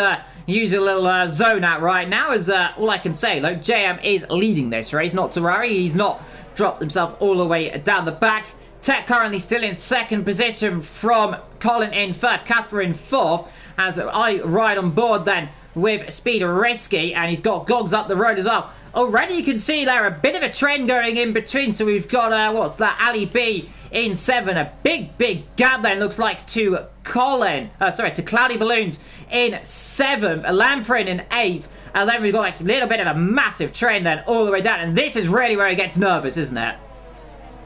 usual little zone out right now. As all I can say, though, JM is leading this race, not to worry. He's not dropped himself all the way down the back. Tech currently still in second position from Colin in third, Casper in fourth, as I ride on board then with Speed Risky, and he's got Gogs up the road as well. Already you can see there a bit of a trend going in between, so we've got, what's that, Ali B in 7, a big gap then, looks like, to to Cloudy Balloons in 7th, Lamprin in 8th, and then we've got like a little bit of a massive trend then all the way down, and this is really where he gets nervous, isn't it?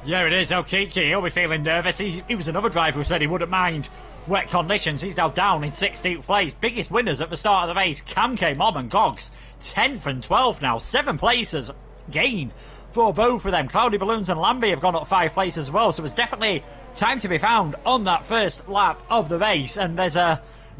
Yeah, it is. Okiki, he'll be feeling nervous. He was another driver who said he wouldn't mind wet conditions. He's now down in 16th place. Biggest winners at the start of the race, Camke, Mob and Gogs, 10th and 12th now. 7 places gain for both of them. Cloudy Balloons and Lambie have gone up 5 places as well, so there's definitely time to be found on that first lap of the race, and there's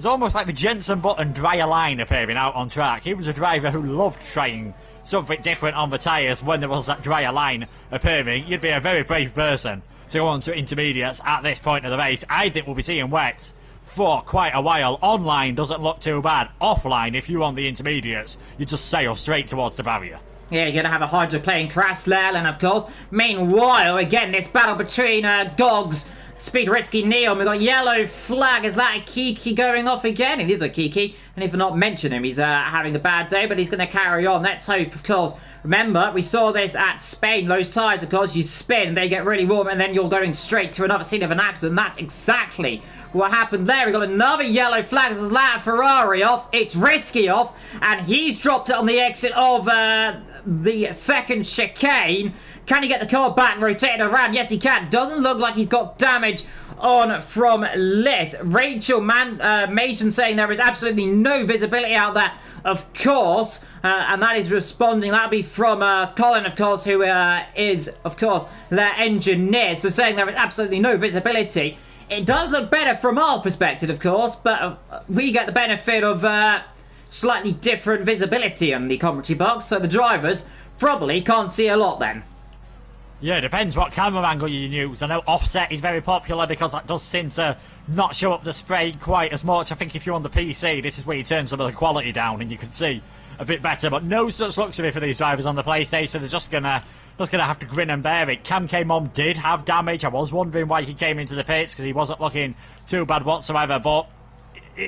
almost like the Jensen Button drier line appearing out on track. He was a driver who loved trying something different on the tyres when there was that drier line appearing. You'd be a very brave person to go on to intermediates at this point of the race. I think we'll be seeing wets for quite a while. Online doesn't look too bad. Offline, if you're on the intermediates, you just sail straight towards the barrier. Yeah, you're going to have a hydroplane crash there, and of course, meanwhile, again, this battle between Gogs, Speed Risky, Neon. We've got yellow flag. Is that a Kiki going off again? It is a Kiki. And if I not mention him, he's having a bad day, but he's going to carry on. Let's hope, of course. Remember, we saw this at Spain. Those tyres, of course, you spin, they get really warm, and then you're going straight to another scene of an accident. That's exactly what happened there. We've got another yellow flag. This is Lat Ferrari off. It's Risky off, and he's dropped it on the exit of the second chicane. Can he get the car back, rotated around? Yes, he can. Doesn't look like he's got damage on from Liz. Rachel Mason saying there is absolutely no visibility out there, of course, and that is responding. That'll be from Colin, of course, who is, of course, their engineer. So saying there is absolutely no visibility. It does look better from our perspective, of course, but we get the benefit of slightly different visibility on the commentary box, so the drivers probably can't see a lot then. Yeah, it depends what camera angle you use. I know offset is very popular because that does seem to not show up the spray quite as much. I think if you're on the PC, this is where you turn some of the quality down and you can see a bit better. But no such luxury for these drivers on the PlayStation. They're just gonna have to grin and bear it. Cam K Mom did have damage. I was wondering why he came into the pits because he wasn't looking too bad whatsoever. But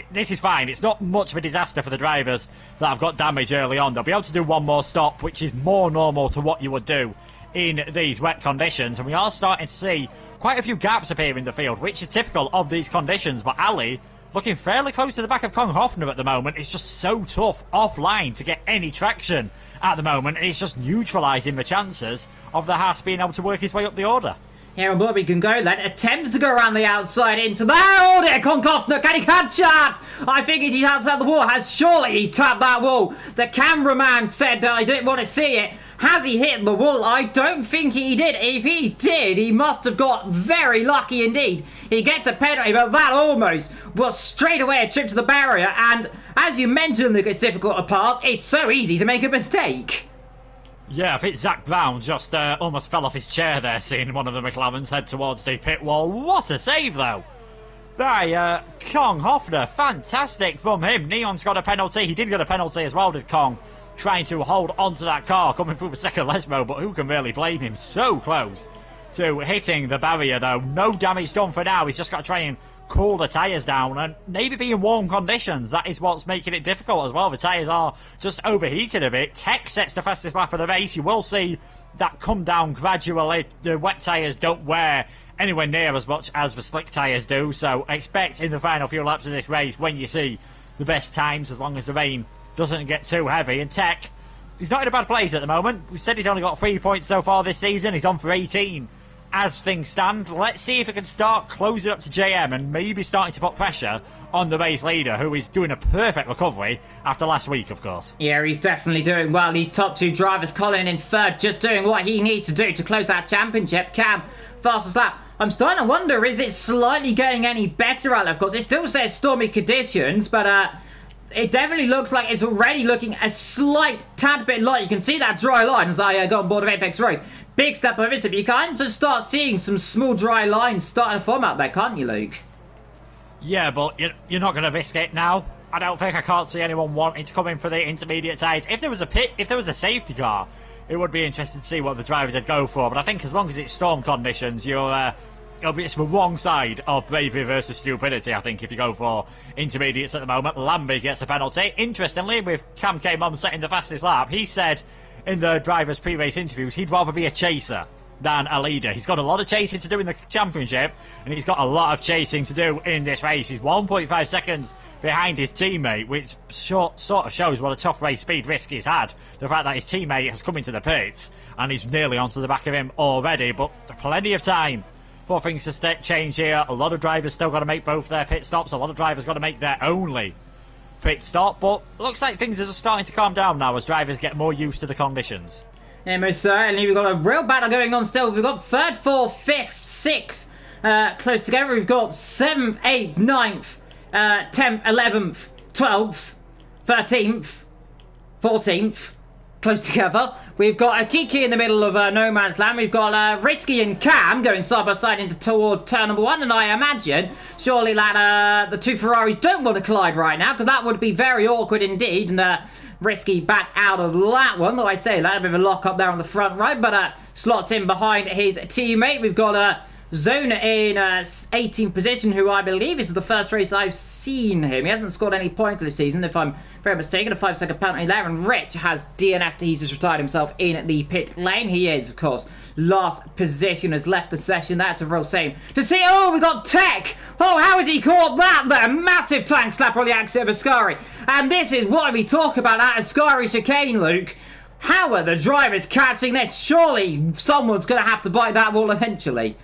this is fine. It's not much of a disaster for the drivers that have got damage early on. They'll be able to do one more stop, which is more normal to what you would do in these wet conditions, and we are starting to see quite a few gaps appear in the field, which is typical of these conditions. But Ali, looking fairly close to the back of Kong Hoffner at the moment, it's just so tough offline to get any traction at the moment, and he's just neutralising the chances of the Haas being able to work his way up the order. Here and Bobby can go then. Attempts to go around the outside into there. Oh dear, Konkofner, can he catch that? I think he has tapped the wall. Surely he's tapped that wall. The cameraman said I didn't want to see it. Has he hit the wall? I don't think he did. If he did, he must have got very lucky indeed. He gets a penalty, but that almost was straight away a trip to the barrier. And as you mentioned, it's difficult to pass. It's so easy to make a mistake. Yeah, I think Zach Brown just almost fell off his chair there, seeing one of the McLarens head towards the pit wall. What a save, though, by Kong Hoffner. Fantastic from him. Neon's got a penalty. He did get a penalty as well, did Kong, trying to hold onto that car, coming through the second Lesmo, but who can really blame him? So close to hitting the barrier, though. No damage done for now. He's just got to try and cool the tyres down, and maybe be in warm conditions. That is what's making it difficult as well. The tyres are just overheated a bit. Tech sets the fastest lap of the race. You will see that come down gradually. The wet tyres don't wear anywhere near as much as the slick tyres do, so expect in the final few laps of this race when you see the best times, as long as the rain doesn't get too heavy. And Tech, he's not in a bad place at the moment. We said he's only got 3 points so far this season. He's on for 18 as things stand. Let's see if he can start closing up to JM and maybe starting to put pressure on the race leader, who is doing a perfect recovery after last week, of course. Yeah, he's definitely doing well. These top two drivers, Colin in third, just doing what he needs to do to close that championship. Cam, fastest lap. I'm starting to wonder, is it slightly getting any better out there? Of course, it still says stormy conditions, but it definitely looks like it's already looking a slight tad bit light. You can see that dry line as I go on board of Apex Road. Big step over it, but you can just start seeing some small dry lines starting to form out there, can't you, Luke? Yeah, but you're not going to risk it now. I can't see anyone wanting to come in for the intermediate tyres. If there was a safety car, it would be interesting to see what the drivers would go for. But I think as long as it's storm conditions, it's the wrong side of bravery versus stupidity, I think, if you go for intermediates at the moment. Lambie gets a penalty. Interestingly, with Cam K-Mom setting the fastest lap, he said in the drivers' pre-race interviews he'd rather be a chaser than a leader. He's got a lot of chasing to do in the championship, and he's got a lot of chasing to do in this race. He's 1.5 seconds behind his teammate, which sort of shows what a tough race speed risk he's had. The fact that his teammate has come into the pits and he's nearly onto the back of him already, but plenty of time for things to change here. A lot of drivers still got to make both their pit stops. A lot of drivers got to make their only pit stop, but looks like things are just starting to calm down now as drivers get more used to the conditions. Yeah, most certainly. We've got a real battle going on still. We've got 3rd, 4th, 5th, 6th close together. We've got 7th, 8th, 9th, 10th, 11th, 12th, 13th, 14th close together. We've got a Kiki in the middle of no man's land. We've got Risky and Cam going side by side toward turn number 1, and I imagine surely that the two Ferraris don't want to collide right now, because that would be very awkward indeed. And Risky back out of that one, though I say that, a bit of a lock up there on the front right, but slots in behind his teammate. We've got Zona in 18th position, who I believe is the first race I've seen him. He hasn't scored any points this season, if I'm very mistaken. A 5-second penalty there, and Rich has DNF'd. He's just retired himself in the pit lane. He is, of course, last position, has left the session. That's a real shame to see. Oh, we got Tech. Oh, how has he caught that there? Massive tank slap on the exit of Ascari. And this is why we talk about that Ascari chicane, Luke. How are the drivers catching this? Surely someone's going to have to bite that wall eventually.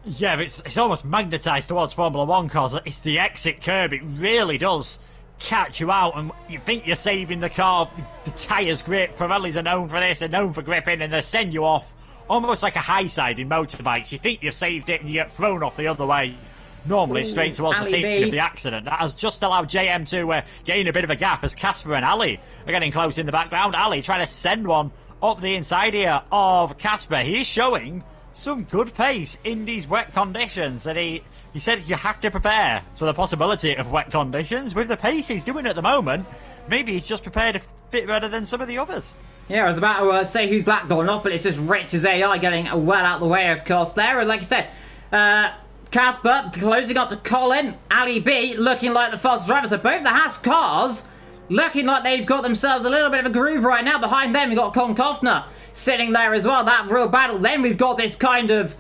Yeah, it's almost magnetised towards Formula 1 cars. It's the exit curb. It really does catch you out, and you think you're saving the car. The tyres grip. Pirellis are known for this. They're known for gripping, and they send you off almost like a high side in motorbikes. You think you've saved it, and you get thrown off the other way. Normally straight towards the scene of the accident. That has just allowed JM to gain a bit of a gap as Casper and Ali are getting close in the background. Ali trying to send one up the inside here of Casper. He is showing some good pace in these wet conditions, and he said you have to prepare for the possibility of wet conditions. With the pace he's doing at the moment, maybe he's just prepared a bit better than some of the others. Yeah, I was about to say who's that going off, but it's just Rich's AI getting well out of the way, of course, there. And like I said, Casper closing up to Colin. Ali B looking like the fastest driver. So both the Haas cars looking like they've got themselves a little bit of a groove right now. Behind them, we've got Con Kofner sitting there as well. That real battle. Then we've got this kind of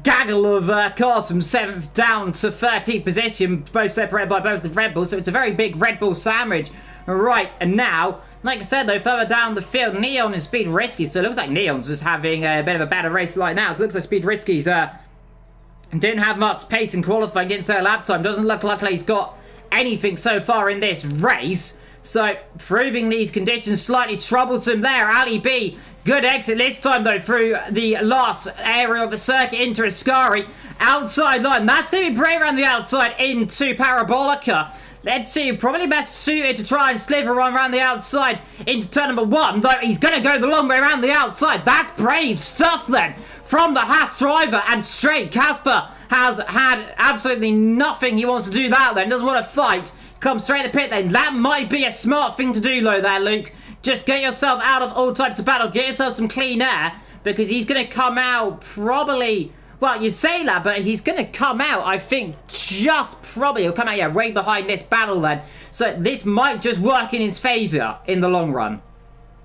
gaggle of cars from 7th down to 13th position, both separated by both the Red Bulls. So it's a very big Red Bull sandwich. Right, and now, like I said, though, further down the field, Neon and Speed Risky. So it looks like Neon's just having a bit of a better race right now. It looks like Speed Risky's didn't have much pace in qualifying, didn't say a lap time. Doesn't look like he's got anything so far in this race. So, proving these conditions slightly troublesome there. Ali B, good exit this time, though, through the last area of the circuit into Ascari. Outside line, that's going to be brave around the outside into Parabolica. let's see, probably best suited to try and slither around the outside into turn number 1, though he's going to go the long way around the outside. That's brave stuff then from the Haas driver, and straight. Casper has had absolutely nothing he wants to do that then, doesn't want to fight. Comes straight to the pit lane. That might be a smart thing to do though there, Luke. Just get yourself out of all types of battle, get yourself some clean air, because he's going to come out probably... Well, you say that, but he's going to come out, I think, just probably. He'll come out, yeah, right behind this battle then. So this might just work in his favour in the long run.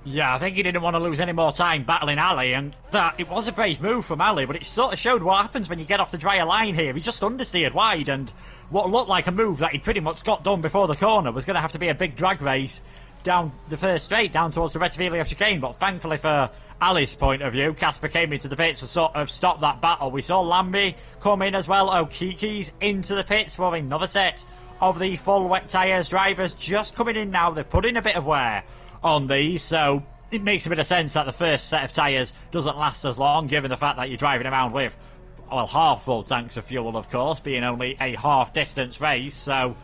Yeah, I think he didn't want to lose any more time battling Ali, and that it was a brave move from Ali, but it sort of showed what happens when you get off the drier line here. He just understeered wide, and what looked like a move that he pretty much got done before the corner was going to have to be a big drag race down the first straight, down towards the Retteviglia chicane, but thankfully for Ali's point of view, Casper came into the pits to sort of stop that battle. We saw Lambie come in as well, Okiki's into the pits for another set of the full wet tyres. Drivers just coming in now, they've put in a bit of wear on these, so it makes a bit of sense that the first set of tyres doesn't last as long, given the fact that you're driving around with, well, half full tanks of fuel, of course, being only a half distance race, so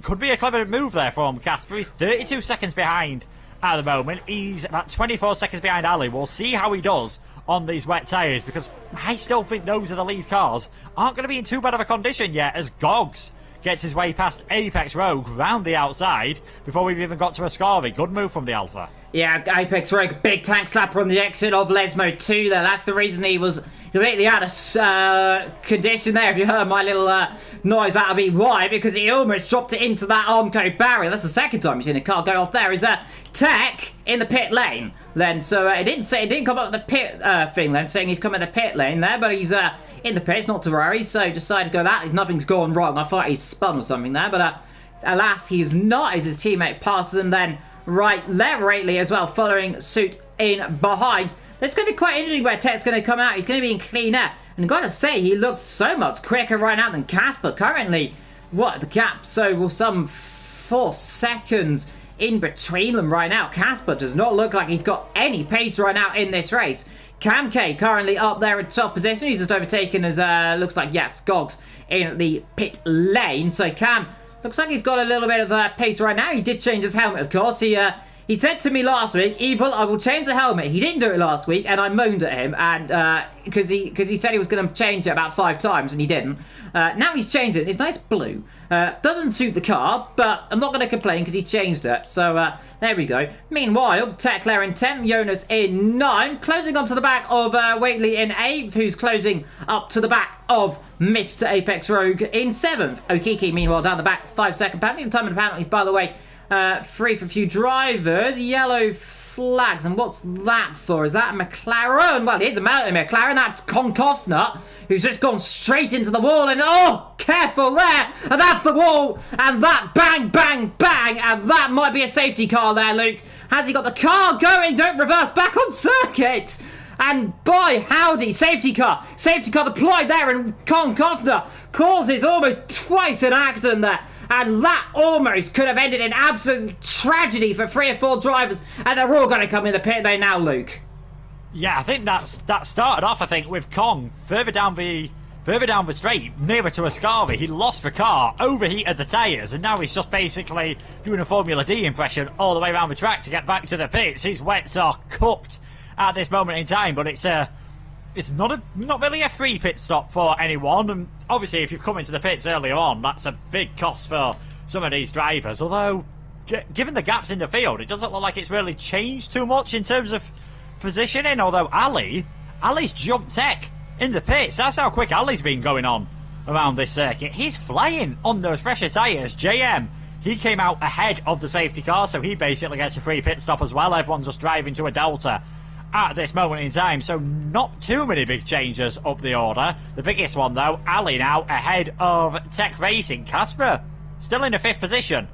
could be a clever move there from Casper. He's 32 seconds behind at the moment. He's about 24 seconds behind Ali. We'll see how he does on these wet tyres, because I still think those are the lead cars aren't going to be in too bad of a condition yet, as Gogs gets his way past Apex Rogue round the outside before we've even got to Ascavi. Good move from the Alpha. Yeah, Apex Rogue, big tank slapper on the exit of Lesmo 2 there. That's the reason he was completely out of condition there. If you heard my little noise, that'll be why, because he almost dropped it into that Armco barrier. That's the second time you've seen a car go off there. Is Tech in the pit lane then? So it didn't come up with the pit thing then, saying he's come in the pit lane there, but he's in the pits, not to worry. So decided to go that. Nothing's gone wrong. I thought he's spun or something there, but alas, he's not, as his teammate passes him then right there rightly as well, following suit in behind. It's going to be quite interesting where Tech's going to come out. He's going to be in clean air. And I've got to say, he looks so much quicker right now than Casper. Currently, what, the gap? So, well, some 4 seconds in between them right now. Casper does not look like he's got any pace right now in this race. Cam K currently up there in top position. He's just overtaken as, looks like, yes, Gogs in the pit lane. So, Cam looks like he's got a little bit of pace right now. He did change his helmet, of course. He said to me last week, Evil, I will change the helmet. He didn't do it last week, and I moaned at him, and because he said he was going to change it about 5 times, and he didn't. Now he's changed it. It's nice blue. Doesn't suit the car, but I'm not going to complain because he's changed it. So there we go. Meanwhile, Tekla in 10th, Jonas in 9th, closing on to the back of Waitley in 8th, who's closing up to the back of Mr. Apex Rogue in 7th. Okiki, meanwhile, down the back, 5-second penalty. The time of the penalties, by the way, 3 for a few drivers. Yellow flags. And what's that for? Is that a McLaren? Well, it is a McLaren. That's Konkofner, who's just gone straight into the wall. And, oh, careful there. And that's the wall. And that bang, bang, bang. And that might be a safety car there, Luke. Has he got the car going? Don't reverse back on circuit. And boy, howdy, safety car deployed there, and Konkofner causes almost twice an accident there. And that almost could have ended in absolute tragedy for 3 or 4 drivers, and they're all going to come in the pit there now, Luke. Yeah, I think that started off, I think, with Kong further down the straight, nearer to Ascavi. He lost the car, overheated the tyres, and now he's just basically doing a Formula D impression all the way around the track to get back to the pits. His wets are cooked at this moment in time, but it's not really a free pit stop for anyone. And obviously, if you've come into the pits earlier on, that's a big cost for some of these drivers. Although, given the gaps in the field, it doesn't look like it's really changed too much in terms of positioning. Although Ali's jumped Tech in the pits. That's how quick Ali's been going on around this circuit. He's flying on those fresher tyres. JM, he came out ahead of the safety car, so he basically gets a free pit stop as well. Everyone's just driving to a Delta at this moment in time, so not too many big changes up the order. The biggest one, though, Ali now ahead of Tech Racing. Casper still in the 5th position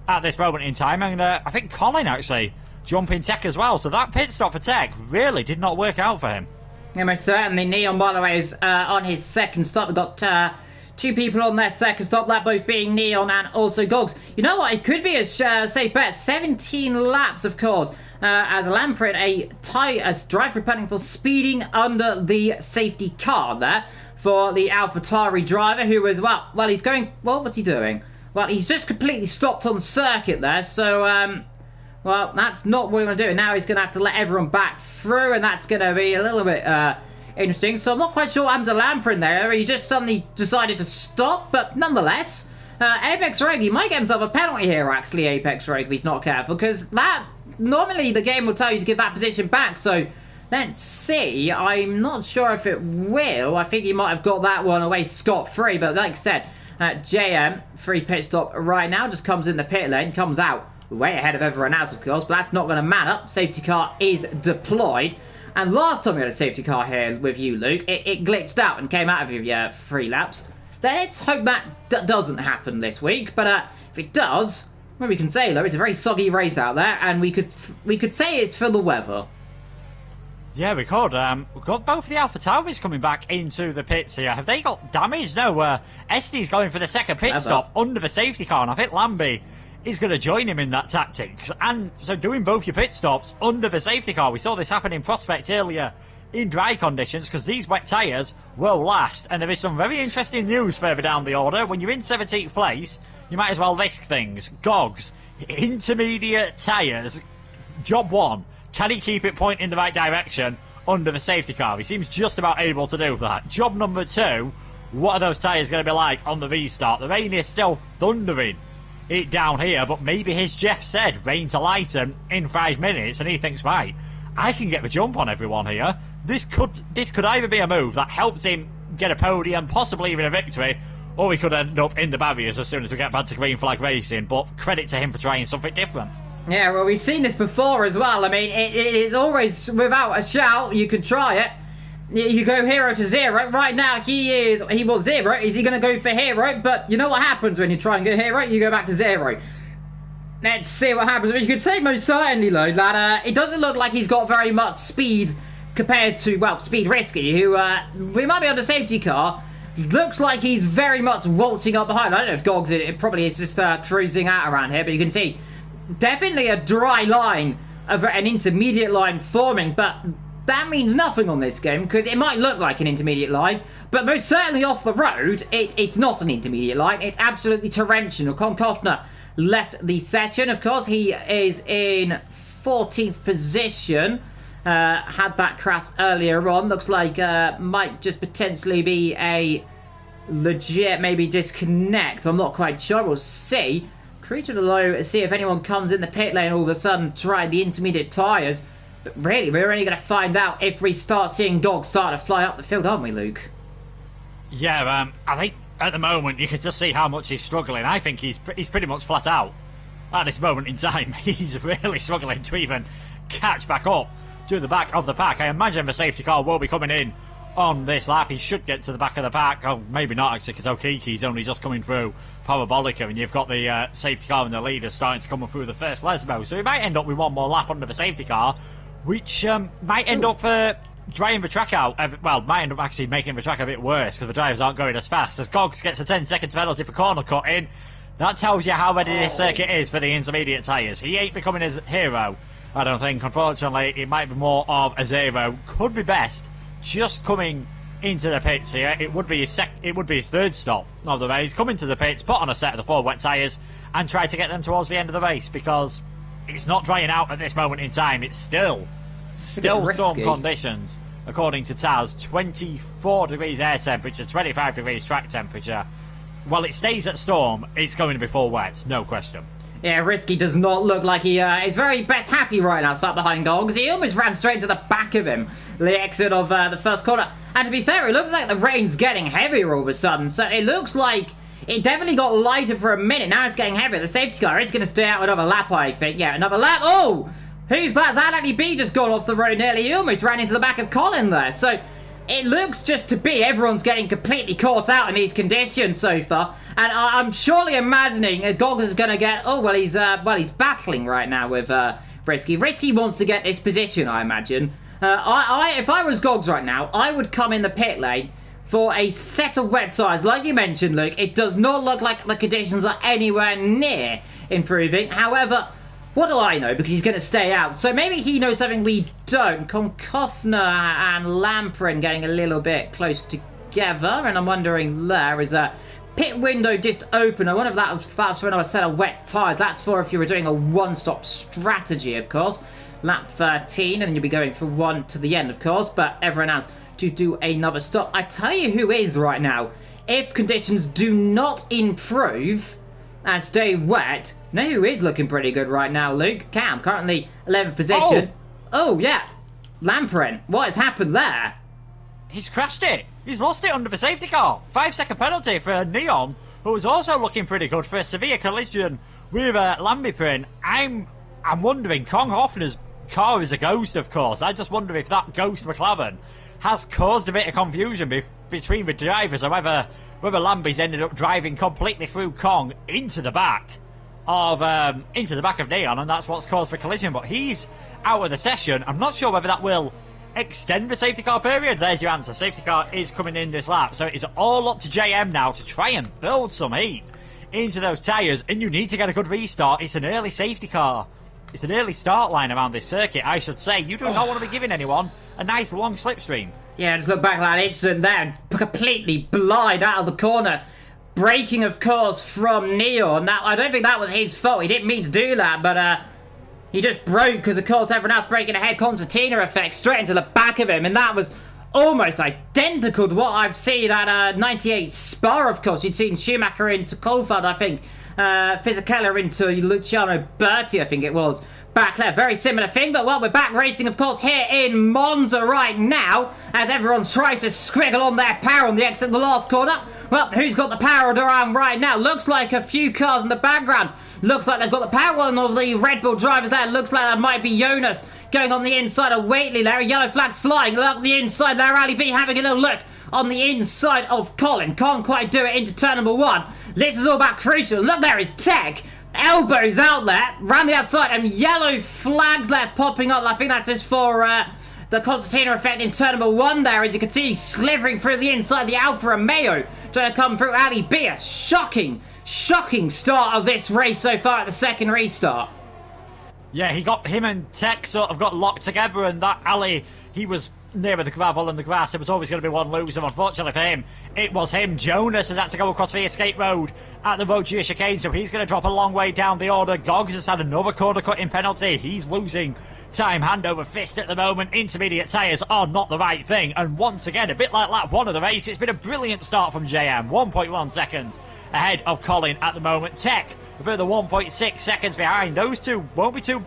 at this moment in time, and I think Colin actually jumping Tech as well, so that pit stop for Tech really did not work out for him. Yeah, most certainly. Neon, by the way, is on his second stop. We've got 2 people on their second stop, that both being Neon and also Gogs. You know what? It could be a safe bet. 17 laps, of course, as Lamprin, a drive-through penalty for speeding under the safety car there for the AlphaTauri driver, who was, well, he's going, what was he doing? well, he's just completely stopped on circuit there, so, well, that's not what we're going to do. Now he's going to have to let everyone back through, and that's going to be a little bit, interesting. So I'm not quite sure what happened to Lamper in there. He just suddenly decided to stop, but nonetheless, Apex Rogue, he might get himself a penalty here, actually, Apex Rogue, if he's not careful, because that, normally the game will tell you to give that position back, so let's see. I'm not sure if it will. I think he might have got that one away scot-free, but like I said, JM, free pit stop right now, just comes in the pit lane, comes out way ahead of everyone else, of course, but that's not going to matter. Safety car is deployed. And last time we had a safety car here with you, Luke, it glitched out and came out of your 3 laps. Let's hope that doesn't happen this week, but if it does, well, we can say, though, it's a very soggy race out there, and we could say it's for the weather. Yeah, we could. We've got both the Alpha Tauris coming back into the pits here. Have they got damage? No, Estes going for the second pit stop under the safety car, and I think Lambie is going to join him in that tactic. And so doing both your pit stops under the safety car, we saw this happen in Prospect earlier in dry conditions, because these wet tyres will last. And there is some very interesting news further down the order. When you're in 17th place, you might as well risk things. Gogs, intermediate tyres, job 1. Can he keep it pointing in the right direction under the safety car? He seems just about able to do that. Job number 2, what are those tyres going to be like on the restart? The rain is still thundering it down here, but maybe his Jeff said rain to lighten in 5 minutes, and he thinks, right, I can get the jump on everyone here. This could either be a move that helps him get a podium, possibly even a victory, or we could end up in the barriers as soon as we get back to green flag racing. But credit to him for trying something different. Yeah, well, we've seen this before as well. I mean, it is always, without a shout, you can try it. You go 0 to 0. Right now, he was 0. Is he going to go for hero? But you know what happens when you try and go hero? You go back to 0. Let's see what happens. But you could say most certainly, though, that it doesn't look like he's got very much speed compared to, well, Speed Risky, who, we might be on the safety car. He looks like he's very much waltzing up behind. I don't know if Gogs, it probably is just cruising out around here, but you can see definitely a dry line, of an intermediate line forming, but that means nothing on this game, because it might look like an intermediate line, but most certainly off the road, it's not an intermediate line. It's absolutely torrential. Konkofner left the session. Of course, he is in 14th position. Had that crash earlier on. Looks like might just potentially be a legit maybe disconnect. I'm not quite sure. We'll see. Crew to the low, see if anyone comes in the pit lane all of a sudden, try the intermediate tyres. But really, we're only going to find out if we start seeing dogs start to fly up the field, aren't we, Luke? Yeah, I think at the moment you can just see how much he's struggling. I think he's pretty much flat out at this moment in time. He's really struggling to even catch back up to the back of the pack. I imagine the safety car will be coming in on this lap. He should get to the back of the pack. Oh, maybe not, actually, because Okiki's only just coming through Parabolica, and you've got the safety car and the leader starting to come through the first Lesbo. So he might end up with one more lap under the safety car, which might end up drying the track out. Well, might end up actually making the track a bit worse, because the drivers aren't going as fast. As Gogs gets a 10-second penalty for corner cutting, that tells you how ready this circuit is for the intermediate tyres. He ain't becoming a hero, I don't think. Unfortunately, it might be more of a 0. Could be best just coming into the pits here. It would be his third stop of the race. Come into the pits, put on a set of the 4 wet tyres, and try to get them towards the end of the race, because it's not drying out at this moment in time. It's still storm conditions, according to Taz. 24 degrees air temperature, 25 degrees track temperature. Well, it stays at storm. It's going to be full wet, no question. Yeah, Risky does not look like he is very best happy right now, sat behind Dogs. He almost ran straight to the back of him, the exit of the first corner. And to be fair, it looks like the rain's getting heavier all of a sudden. So it looks like it definitely got lighter for a minute. Now it's getting heavier. The safety car is going to stay out another lap, I think. Yeah, another lap. Oh! Who's that? Zaddy B just gone off the road nearly. He almost ran into the back of Colin there. So it looks just to be everyone's getting completely caught out in these conditions so far, and I'm surely imagining Goggins is going to get. Oh well, he's battling right now with Risky. Risky wants to get this position, I imagine. If I was Gogs right now, I would come in the pit lane for a set of wet tyres, like you mentioned, Luke. It does not look like the conditions are anywhere near improving. However, what do I know? Because he's going to stay out. So maybe he knows something we don't. Konkofner and Lamprin getting a little bit close together. And I'm wondering there is pit window just open. I wonder if that was for another set of wet tyres. That's for if you were doing a one-stop strategy, of course. Lap 13, and then you'll be going from one to the end, of course, but everyone else to do another stop. I tell you who is right now. If conditions do not improve and stay wet, you know who is looking pretty good right now, Luke? Cam, currently 11th position. Oh yeah. Lampren, what has happened there? He's crashed it. He's lost it under the safety car. 5-second penalty for Neon, who was also looking pretty good for a severe collision with Lambiprin. I'm wondering, Kong Hoffner's car is a ghost, of course. I just wonder if that ghost McLaren has caused a bit of confusion between the drivers, or whether Lamby's ended up driving completely through Kong into the back of Neon, and that's what's caused the collision. But he's out of the session. I'm not sure whether that will extend the safety car period. There's your answer. Safety car is coming in this lap, so it's all up to JM now to try and build some heat into those tyres, and you need to get a good restart. It's an early safety car. It's an early start line around this circuit, I should say. You do not want to be giving anyone a nice long slipstream. Yeah, just look back at that incident there, completely blind out of the corner. Braking, of course, from Neon. Now, I don't think that was his fault. He didn't mean to do that, but he just broke because, of course, everyone else braking ahead. Concertina effect straight into the back of him, and that was almost identical to what I've seen at 98 Spa, of course. You'd seen Schumacher into Coulthard, I think. Fisichella into Luciano Berti, I think it was. Back there, very similar thing, but well, we're back racing, of course, here in Monza right now, as everyone tries to squiggle on their power on the exit of the last corner. Well, who's got the power around right now? Looks like a few cars in the background. Looks like they've got the power on all the Red Bull drivers there. Looks like that might be Jonas going on the inside of Waitley there. Yellow flags flying. Look on the inside there. Ali B having a little look on the inside of Colin. Can't quite do it into turn number one. This is all about crucial. Look, there is Tech. Elbows out there, round the outside, and yellow flags there popping up. I think that's just for the concertina effect in turn number one there. As you can see, slithering through the inside, the Alfa Romeo trying to come through. Ali B, a shocking start of this race so far at the second restart. Yeah, him and Tech sort of got locked together, and that Ali, he was nearer the gravel and the grass. There was always going to be one loser. Unfortunately for him, it was him. Jonas has had to go across the escape road at the Rogier chicane, so he's going to drop a long way down the order. Goggs has had another corner cutting penalty. He's losing time hand over fist at the moment. Intermediate tyres are not the right thing, and once again, a bit like lap one of the race, it's been a brilliant start from JM. 1.1 seconds ahead of Colin at the moment. Tech further 1.6 seconds behind. Those two won't be too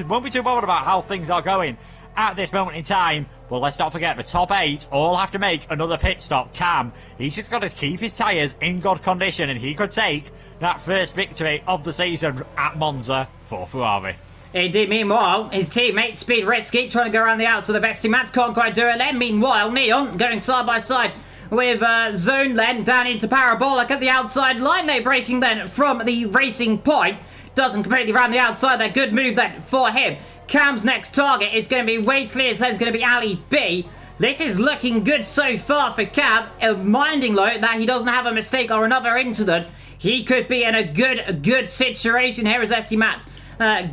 bothered about how things are going at this moment in time. Well, let's not forget, the top 8 all have to make another pit stop. Cam, he's just got to keep his tyres in good condition, and he could take that first victory of the season at Monza for Ferrari. Indeed. Meanwhile, his teammate Speed Risky trying to go around the outside of the Bestie Mats, can't quite do it then. Meanwhile, Neon going side by side with Zone then down into Parabolic at the outside line. They're breaking then from the Racing Point. Doesn't completely round the outside there. Good move then for him. Cam's next target is going to be Waitley. His legs going to be Ali B. This is looking good so far for Cam. Minding though that he doesn't have a mistake or another incident. He could be in a good situation here as Esty Matt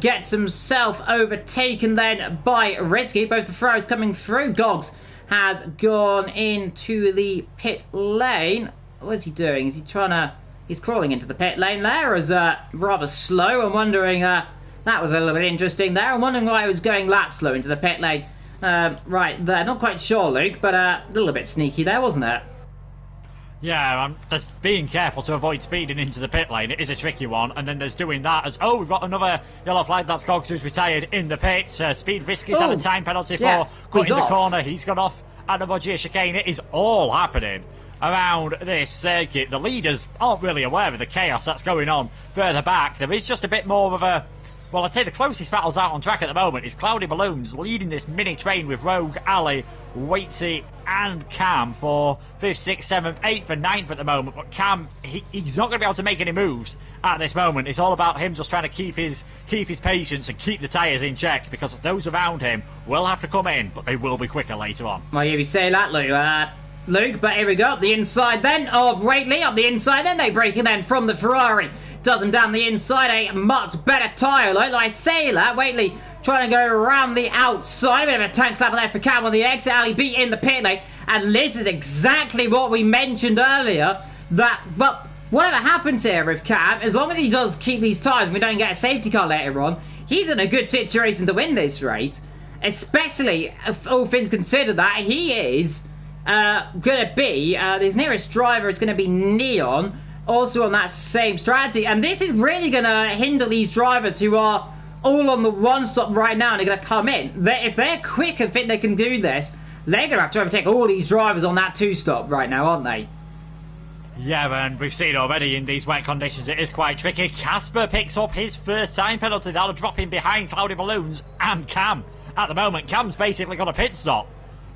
gets himself overtaken then by Risky. Both the Ferraris coming through. Goggs has gone into the pit lane. What is he doing? Is he trying to... He's crawling into the pit lane there as rather slow. I'm wondering... that was a little bit interesting there. I'm wondering why he was going that slow into the pit lane. Right there. Not quite sure, Luke, but a little bit sneaky there, wasn't it? Yeah, I'm just being careful to avoid speeding into the pit lane. It is a tricky one. And then there's doing that as... Oh, we've got another yellow flag. That's Goggs, who's retired in the pits. Speed Risky's had a time penalty for cutting the corner. He's gone off at the Rogier chicane. It is all happening around this circuit. The leaders aren't really aware of the chaos that's going on further back. There is just a bit more of a... Well, I'd say the closest battles out on track at the moment is Cloudy Balloons leading this mini train with Rogue, Ali, Waitsy and Cam for 5th, 6th, 7th, 8th and 9th at the moment. But Cam, he's not going to be able to make any moves at this moment. It's all about him just trying to keep his patience and keep the tyres in check, because those around him will have to come in, but they will be quicker later on. Well, you say that, Luke, but here we go. Up the inside then of Waitley. Up the inside then. They break it then from the Ferrari. Doesn't down the inside. A much better tyre. Like I say that. Waitley trying to go around the outside. A bit of a tank slap there for Cam on the exit. Ali B in the pit lane. And this is exactly what we mentioned earlier. That, well, whatever happens here with Cam, as long as he does keep these tyres and we don't get a safety car later on, he's in a good situation to win this race. Especially, if all things considered, that he is going to be, his nearest driver is going to be Neon, also on that same strategy. And this is really going to hinder these drivers who are all on the one stop right now and they're going to come in. If they're quick and think they can do this, they're going to have to overtake all these drivers on that two stop right now, aren't they? Yeah, and we've seen already in these wet conditions it is quite tricky. Casper picks up his first time penalty. That'll drop him behind Cloudy Balloons and Cam. At the moment, Cam's basically got a pit stop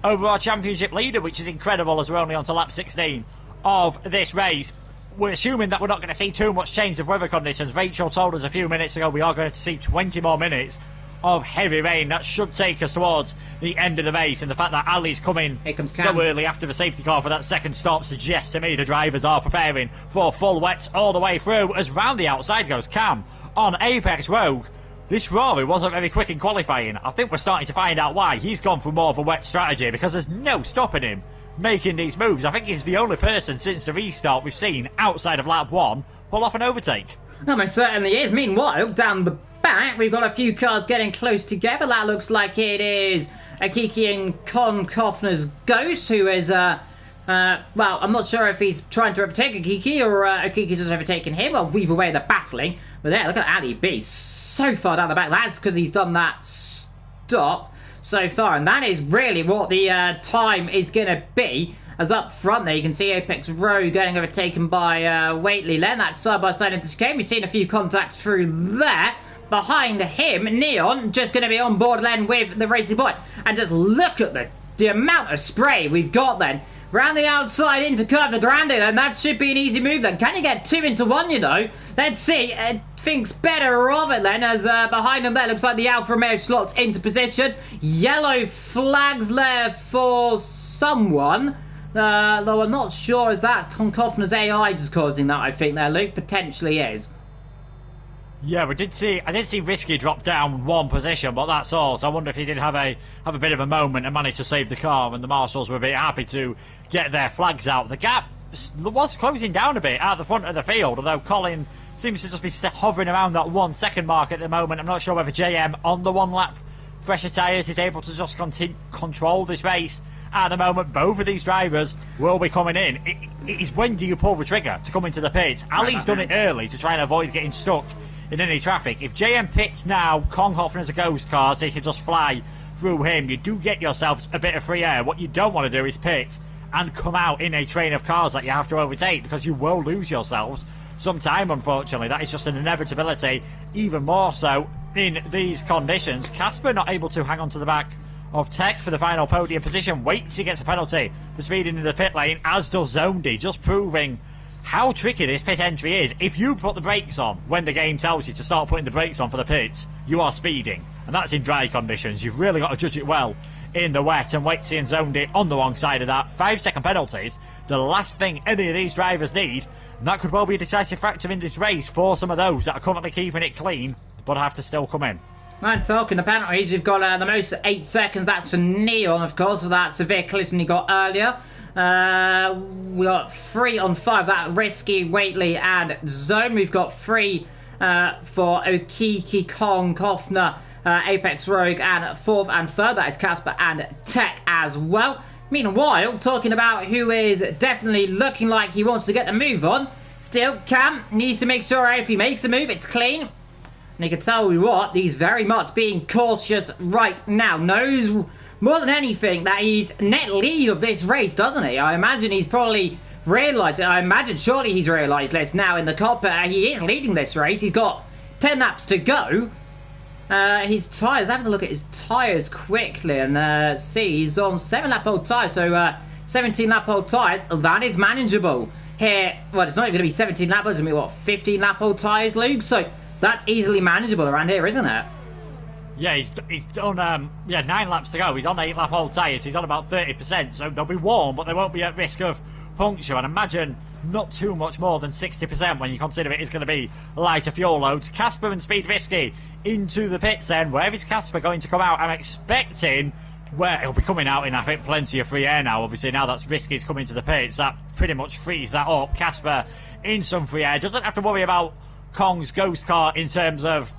over our championship leader, which is incredible as we're only on to lap 16 of this race. We're assuming that we're not going to see too much change of weather conditions. Rachel told us a few minutes ago we are going to see 20 more minutes of heavy rain. That should take us towards the end of the race, and the fact that Ali's coming so early after the safety car for that second stop suggests to me the drivers are preparing for full wets all the way through. As round the outside goes Cam on Apex Rogue. This Rory wasn't very quick in qualifying. I think we're starting to find out why. He's gone for more of a wet strategy because there's no stopping him making these moves. I think he's the only person since the restart we've seen outside of lap 1 pull off an overtake. No, most certainly is. Meanwhile, down the back, we've got a few cars getting close together. That looks like it is Akiki and Con Koffner's Ghost, who is, well, I'm not sure if he's trying to overtake Akiki or Akiki's just overtaking him. Well, either way, they're battling. But there, look at Ali B. So far down the back. That's because he's done that stop so far. And that is really what the time is going to be. As up front there, you can see Apex Row getting overtaken by Waitley. Then that's side-by-side into chicane. We've seen a few contacts through there. Behind him, Neon, just going to be on board then with the Racing Point. And just look at the amount of spray we've got then. Round the outside into Curve de Grande, and that should be an easy move then. Can you get 2 into 1, you know? Let's see. Thinks better of it then, as behind him there looks like the Alfa Romeo slots into position. Yellow flags there for someone. Though I'm not sure, is that Koffner's AI just causing that, I think there, Luke? Potentially is. Yeah, I did see Risky drop down 1 position, but that's all. So I wonder if he did have a bit of a moment and managed to save the car, and the marshals were a bit happy to get their flags out. The gap was closing down a bit at the front of the field, although Colin seems to just be hovering around that 1 second mark at the moment. I'm not sure whether JM on the 1 lap fresher tyres is able to just control this race. At the moment, both of these drivers will be coming in. It is when do you pull the trigger to come into the pits? Ali's done it early to try and avoid getting stuck in any traffic. If JM pits now, Konghofen is a ghost car, so you can just fly through him. You do get yourselves a bit of free air. What you don't want to do is pit and come out in a train of cars that you have to overtake, because you will lose yourselves some time, unfortunately. That is just an inevitability, even more so in these conditions. Casper not able to hang on to the back of Tech for the final podium position. Waits, he gets a penalty for speeding in the pit lane, as does Zondi, just proving how tricky this pit entry is. If you put the brakes on when the game tells you to start putting the brakes on for the pits, you are speeding, and that's in dry conditions. You've really got to judge it well in the wet, and Waitsy and Zondi on the wrong side of that. 5-second penalties, the last thing any of these drivers need, and that could well be a decisive factor in this race for some of those that are currently keeping it clean but have to still come in. Right, talking of penalties, we've got the most 8 seconds. That's for Neon, of course, for that severe collision he got earlier. We got 3 on 5. That Risky, Waitley, and Zone. We've got 3 for Okiki, Kong, Koffner, Apex Rogue, and 4th and 3rd. That is Casper and Tech as well. Meanwhile, talking about who is definitely looking like he wants to get the move on. Still, Cam needs to make sure if he makes a move, it's clean. And you can tell you what, he's very much being cautious right now. Knows more than anything that he's net lead of this race, doesn't he? I imagine he's probably realised it. I imagine surely he's realised this now in the cockpit. He is leading this race. He's got 10 laps to go. His tyres, I have to look at his tyres quickly and see. He's on 7-lap-old tyres, so 17-lap-old tyres. That is manageable. Here, well, it's not even going to be 17 laps, it's going to be, what, 15-lap-old tyres, Luke? So that's easily manageable around here, isn't it? Yeah, he's done 9 laps to go. He's on 8-lap-old tyres. He's on about 30%, so they'll be warm, but they won't be at risk of puncture. And imagine not too much more than 60% when you consider it is going to be lighter fuel loads. Casper and Speed Risky into the pits then. Where is Casper going to come out? I'm expecting where he'll be coming out in, I think, plenty of free air now. Obviously, now that's Risky's coming to the pits, that pretty much frees that up. Casper in some free air. Doesn't have to worry about Kong's ghost car in terms of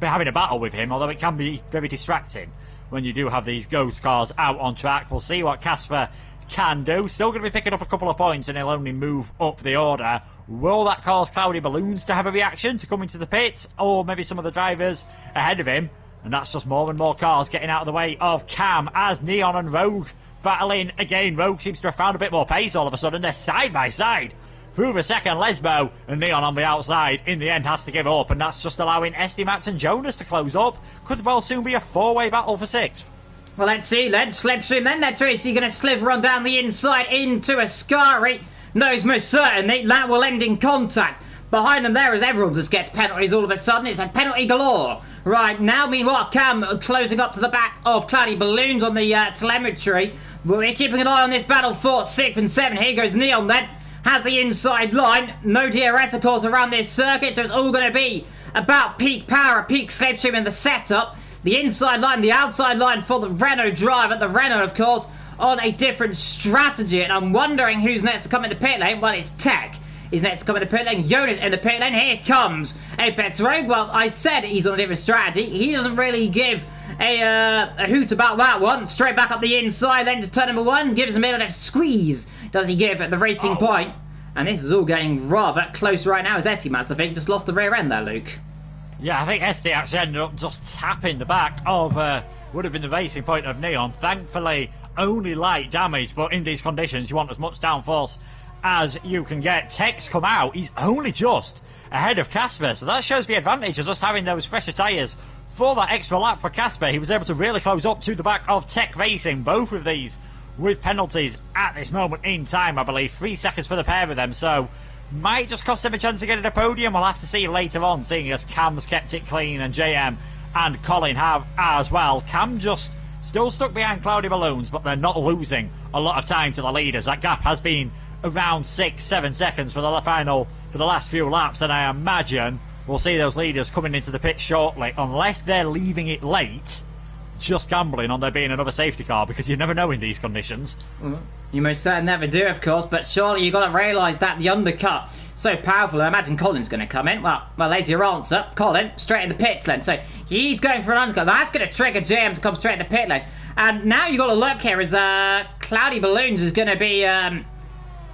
having a battle with him, although it can be very distracting when you do have these ghost cars out on track. We'll see what Casper can do. Still going to be picking up a couple of points, and he'll only move up the order. Will that cause Cloudy Balloons to have a reaction to come into the pits, or maybe some of the drivers ahead of him? And that's just more and more cars getting out of the way of Cam as Neon and Rogue battling again. Rogue seems to have found a bit more pace all of a sudden. They're side by side through the second Lesbo, and Neon on the outside in the end has to give up, and that's just allowing SD Max and Jonas to close up. Could well soon be a four-way battle for sixth. Well, let's see then. Slipstream then. That's Tracy going to sliver on down the inside into Ascari. Knows most certainly that will end in contact. Behind them there as everyone just gets penalties all of a sudden. It's a penalty galore. Right, now meanwhile Cam closing up to the back of Cloudy Balloons on the telemetry. We're keeping an eye on this battle for 6th and 7th. Here goes Neon then. Has the inside line. No DRS of course around this circuit, so it's all going to be about peak power, peak slipstream in the setup. The inside line, the outside line for the Renault driver. The Renault of course on a different strategy, and I'm wondering who's next to come in the pit lane. Well, it's Tech. He's next to come in the pit lane. Jonas in the pit lane. Here comes Apex Rogue. Well, I said he's on a different strategy. He doesn't really give a hoot about that one. Straight back up the inside, then to turn number 1. Gives him a little squeeze, does he give at the racing point. And this is all getting rather close right now as Estimats, I think, just lost the rear end there, Luke. Yeah, I think SD actually ended up just tapping the back of would have been the racing point of Neon. Thankfully, only light damage, but in these conditions, you want as much downforce as you can get. Tech's come out. He's only just ahead of Casper, so that shows the advantage of just having those fresher tyres for that extra lap for Casper. He was able to really close up to the back of Tech Racing, both of these with penalties at this moment in time, I believe. 3 seconds for the pair of them, so might just cost him a chance to get at a podium. We'll have to see later on, seeing as Cam's kept it clean and JM and Colin have as well. Cam just still stuck behind Cloudy Balloons, but they're not losing a lot of time to the leaders. That gap has been around 6-7 seconds for the last few laps, and I imagine we'll see those leaders coming into the pit shortly, unless they're leaving it late, just gambling on there being another safety car, because you never know in these conditions. You most certainly never do, of course, but surely you've got to realise that the undercut so powerful. I imagine Colin's going to come in. Well, there's your answer. Colin, straight in the pits lane. So he's going for an undercut. That's going to trigger JM to come straight in the pit lane. And now you've got to look here as Cloudy Balloons is going to be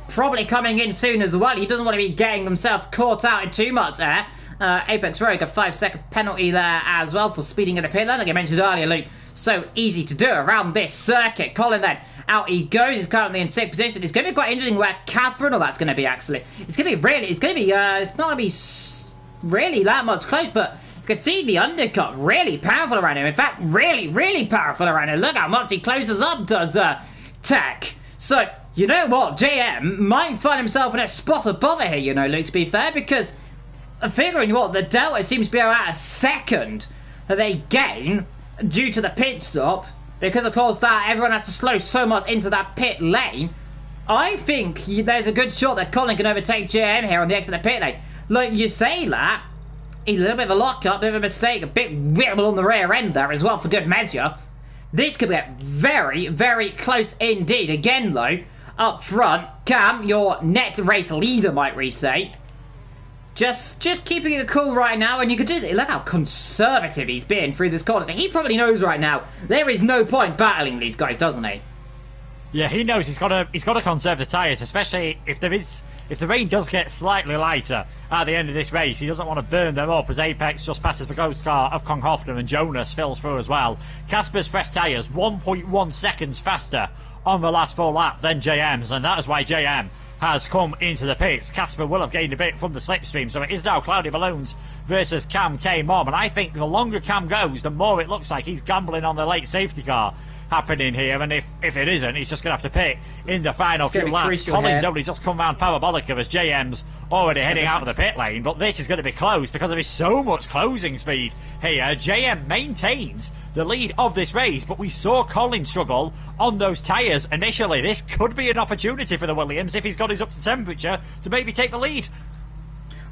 probably coming in soon as well. He doesn't want to be getting himself caught out in too much air. Apex Rogue, a 5-second penalty there as well for speeding in the pit lane, like I mentioned earlier, Luke. So easy to do around this circuit. Colin then, out he goes. He's currently in 6th position. It's going to be quite interesting where Casper and all that's going to be, actually. It's going to be really, it's not going to be really that much close, but you can see the undercut really powerful around him. In fact, really, really powerful around him. Look how much he closes up, does Tech. So, you know what? JM might find himself in a spot above it here, you know, Luke, to be fair, because figuring what, the delta seems to be about a second that they gain due to the pit stop, because of course that everyone has to slow so much into that pit lane. I think there's a good shot that Colin can overtake JM here on the exit of the pit lane. Look, you say that, he's a little bit of a lock-up, a bit of a mistake, a bit wibble on the rear end there as well for good measure. This could get very, very close indeed. Again though, up front, Cam, your net race leader might we say, just keeping it cool right now, and you could just look how conservative he's been through this corner. So he probably knows right now there is no point battling these guys, doesn't he? Yeah, he knows he's got to conserve the tyres, especially if the rain does get slightly lighter at the end of this race. He doesn't want to burn them up as Apex just passes the ghost car of Kong Hoffman, and Jonas fills through as well. Casper's fresh tyres 1.1 seconds faster on the last 4 lap than JM's, and that is why JM has come into the pits. Casper will have gained a bit from the slipstream, so it is now Cloudy Balloons versus Cam K Mom, and I think the longer Cam goes, the more it looks like he's gambling on the late safety car happening here, and if it isn't, he's just going to have to pit in the final few laps. Colin's only just come round parabolic as JM's already heading out of the pit lane, but this is going to be close because there is so much closing speed here. JM maintains the lead of this race, but we saw Colin struggle on those tyres initially. This could be an opportunity for the Williams if he's got his up to temperature to maybe take the lead.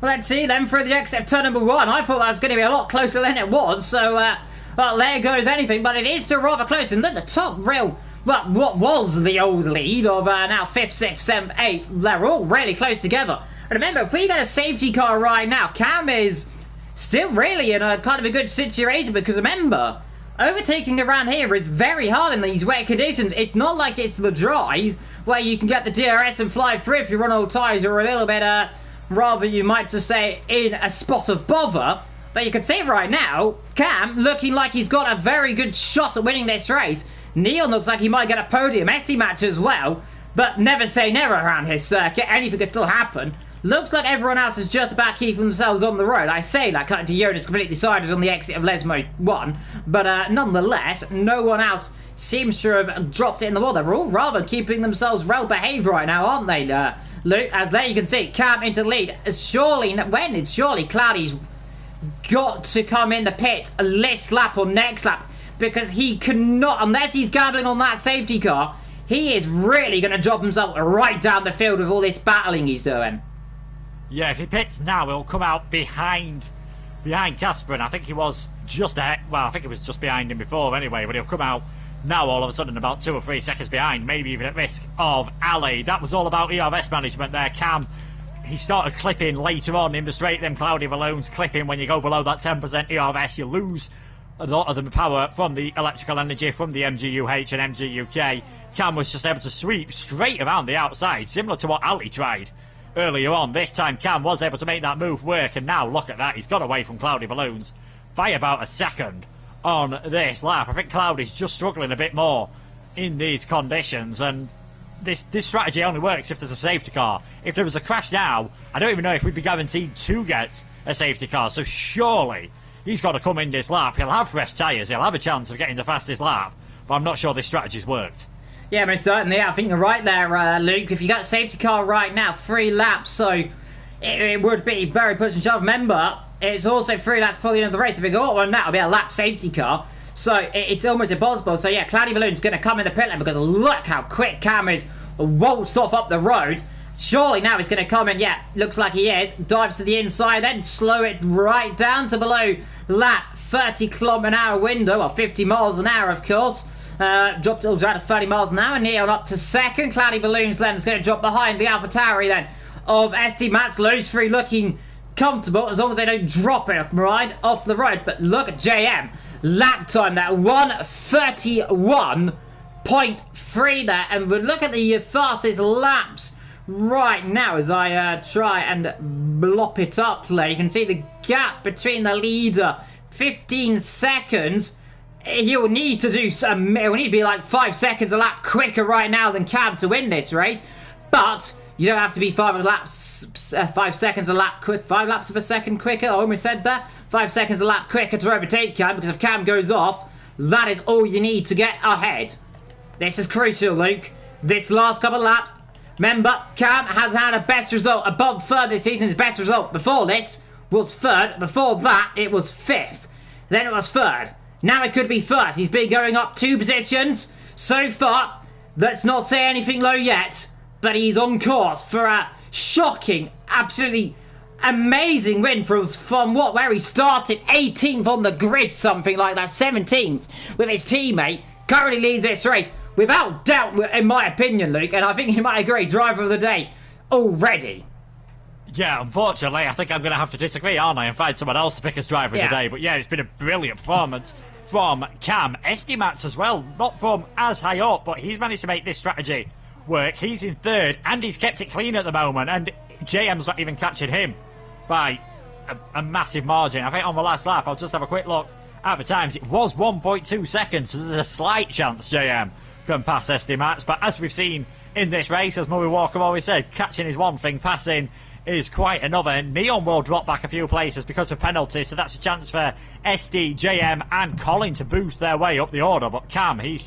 Well, let's see then for the exit of turn number 1. I thought that was going to be a lot closer than it was, so well, there goes anything, but it is still rather close. And then the top rail, well, what was the old lead of now 5th, 6th, 7th, 8th, they're all really close together. Remember, if we get a safety car right now, Cam is still really in a kind of a good situation, because remember, overtaking around here is very hard in these wet conditions. It's not like it's the drive where you can get the DRS and fly through if you run old tyres or a little bit, rather you might just say, in a spot of bother. But you can see right now, Cam looking like he's got a very good shot at winning this race. Neon looks like he might get a podium SD match as well, but never say never around his circuit. Anything could still happen. Looks like everyone else is just about keeping themselves on the road. I say that cutting to Yoda's completely decided on the exit of Lesmo 1, but nonetheless, no one else seems to have dropped it in the water. They're all rather keeping themselves well behaved right now, aren't they, Luke? As there you can see, Cam into the lead. Surely Cloudy's got to come in the pit this lap or next lap, because he cannot, unless he's gambling on that safety car, he is really going to drop himself right down the field with all this battling he's doing. Yeah, if he pits now, he'll come out behind Casper, and I think he was just ahead. Well, I think he was just behind him before anyway, but he'll come out now all of a sudden about 2 or 3 seconds behind, maybe even at risk of Ali. That was all about ERS management there. Cam, he started clipping later on in the straight, them cloudy balloons clipping. When you go below that 10% ERS, you lose a lot of the power from the electrical energy from the MGUH and MGUK. Cam was just able to sweep straight around the outside, similar to what Ali tried earlier on. This time Cam was able to make that move work, and now look at that, he's got away from cloudy balloons by about a second on this lap. I think Cloudy's just struggling a bit more in these conditions, and this strategy only works if there's a safety car. If there was a crash now, I don't even know if we'd be guaranteed to get a safety car, so surely he's got to come in this lap. He'll have fresh tyres, he'll have a chance of getting the fastest lap, but I'm not sure this strategy's worked. Yeah, most certainly. I think you're right there, Luke. If you got a safety car right now, 3 laps, so it would be very push and shove. Remember, it's also 3 laps before the end of the race. If we got one, that'll be a lap safety car. So it's almost impossible. So yeah, Cloudy Balloon's going to come in the pit lane, because look how quick Cam is waltzed off up the road. Surely now he's going to come in. Yeah, looks like he is. Dives to the inside, then slow it right down to below that 30km/h window, or 50 miles an hour, of course. Dropped it all down to 30 miles an hour. Neon up to second. Cloudy Balloons then is going to drop behind the AlphaTauri then of SD Mats. Those 3 looking comfortable as long as they don't drop it right off the road. But look at JM. Lap time there, 1:31.3 there. And we look at the fastest laps right now as I try and blop it up there. You can see the gap between the leader, 15 seconds. He'll need to do some. He'll need to be like 5 seconds a lap quicker right now than Cam to win this race. But you don't have to be 5 seconds a lap quick. 5 laps of a second quicker. I almost said that. 5 seconds a lap quicker to overtake Cam, because if Cam goes off, that is all you need to get ahead. This is crucial, Luke. This last couple of laps. Remember, Cam has had a best result above third this season. His best result before this was third. Before that, it was 5th. Then it was third. Now it could be first. He's been going up 2 positions so far. Let's not say anything low yet, but he's on course for a shocking, absolutely amazing win from where he started 18th on the grid, something like that, 17th with his teammate. Currently lead this race without doubt, in my opinion, Luke, and I think you might agree, driver of the day already. Yeah, unfortunately, I think I'm going to have to disagree, aren't I, and find someone else to pick as driver of the day. But yeah, it's been a brilliant performance from Cam. SD Mats as well, not from as high up, but he's managed to make this strategy work. He's in third, and he's kept it clean at the moment, and JM's not even catching him by a massive margin. I think on the last lap, I'll just have a quick look at the times. It was 1.2 seconds, so there's a slight chance JM can pass SD Mats, but as we've seen in this race, as Murray Walker always said, catching is one thing, passing is quite another. Neon will drop back a few places because of penalties, so that's a chance for SD, JM and Colin to boost their way up the order. But Cam, he's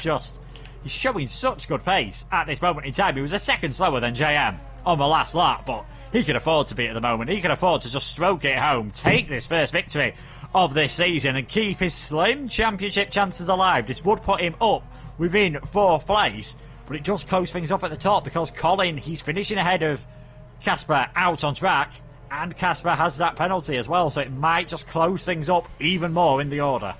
showing such good pace at this moment in time. He was a second slower than JM on the last lap, but he can afford to be at the moment. He can afford to just stroke it home, take this first victory of this season and keep his slim championship chances alive. This would put him up within 4th place, but it just close things up at the top because Colin, he's finishing ahead of Casper out on track, and Casper has that penalty as well, so it might just close things up even more in the order.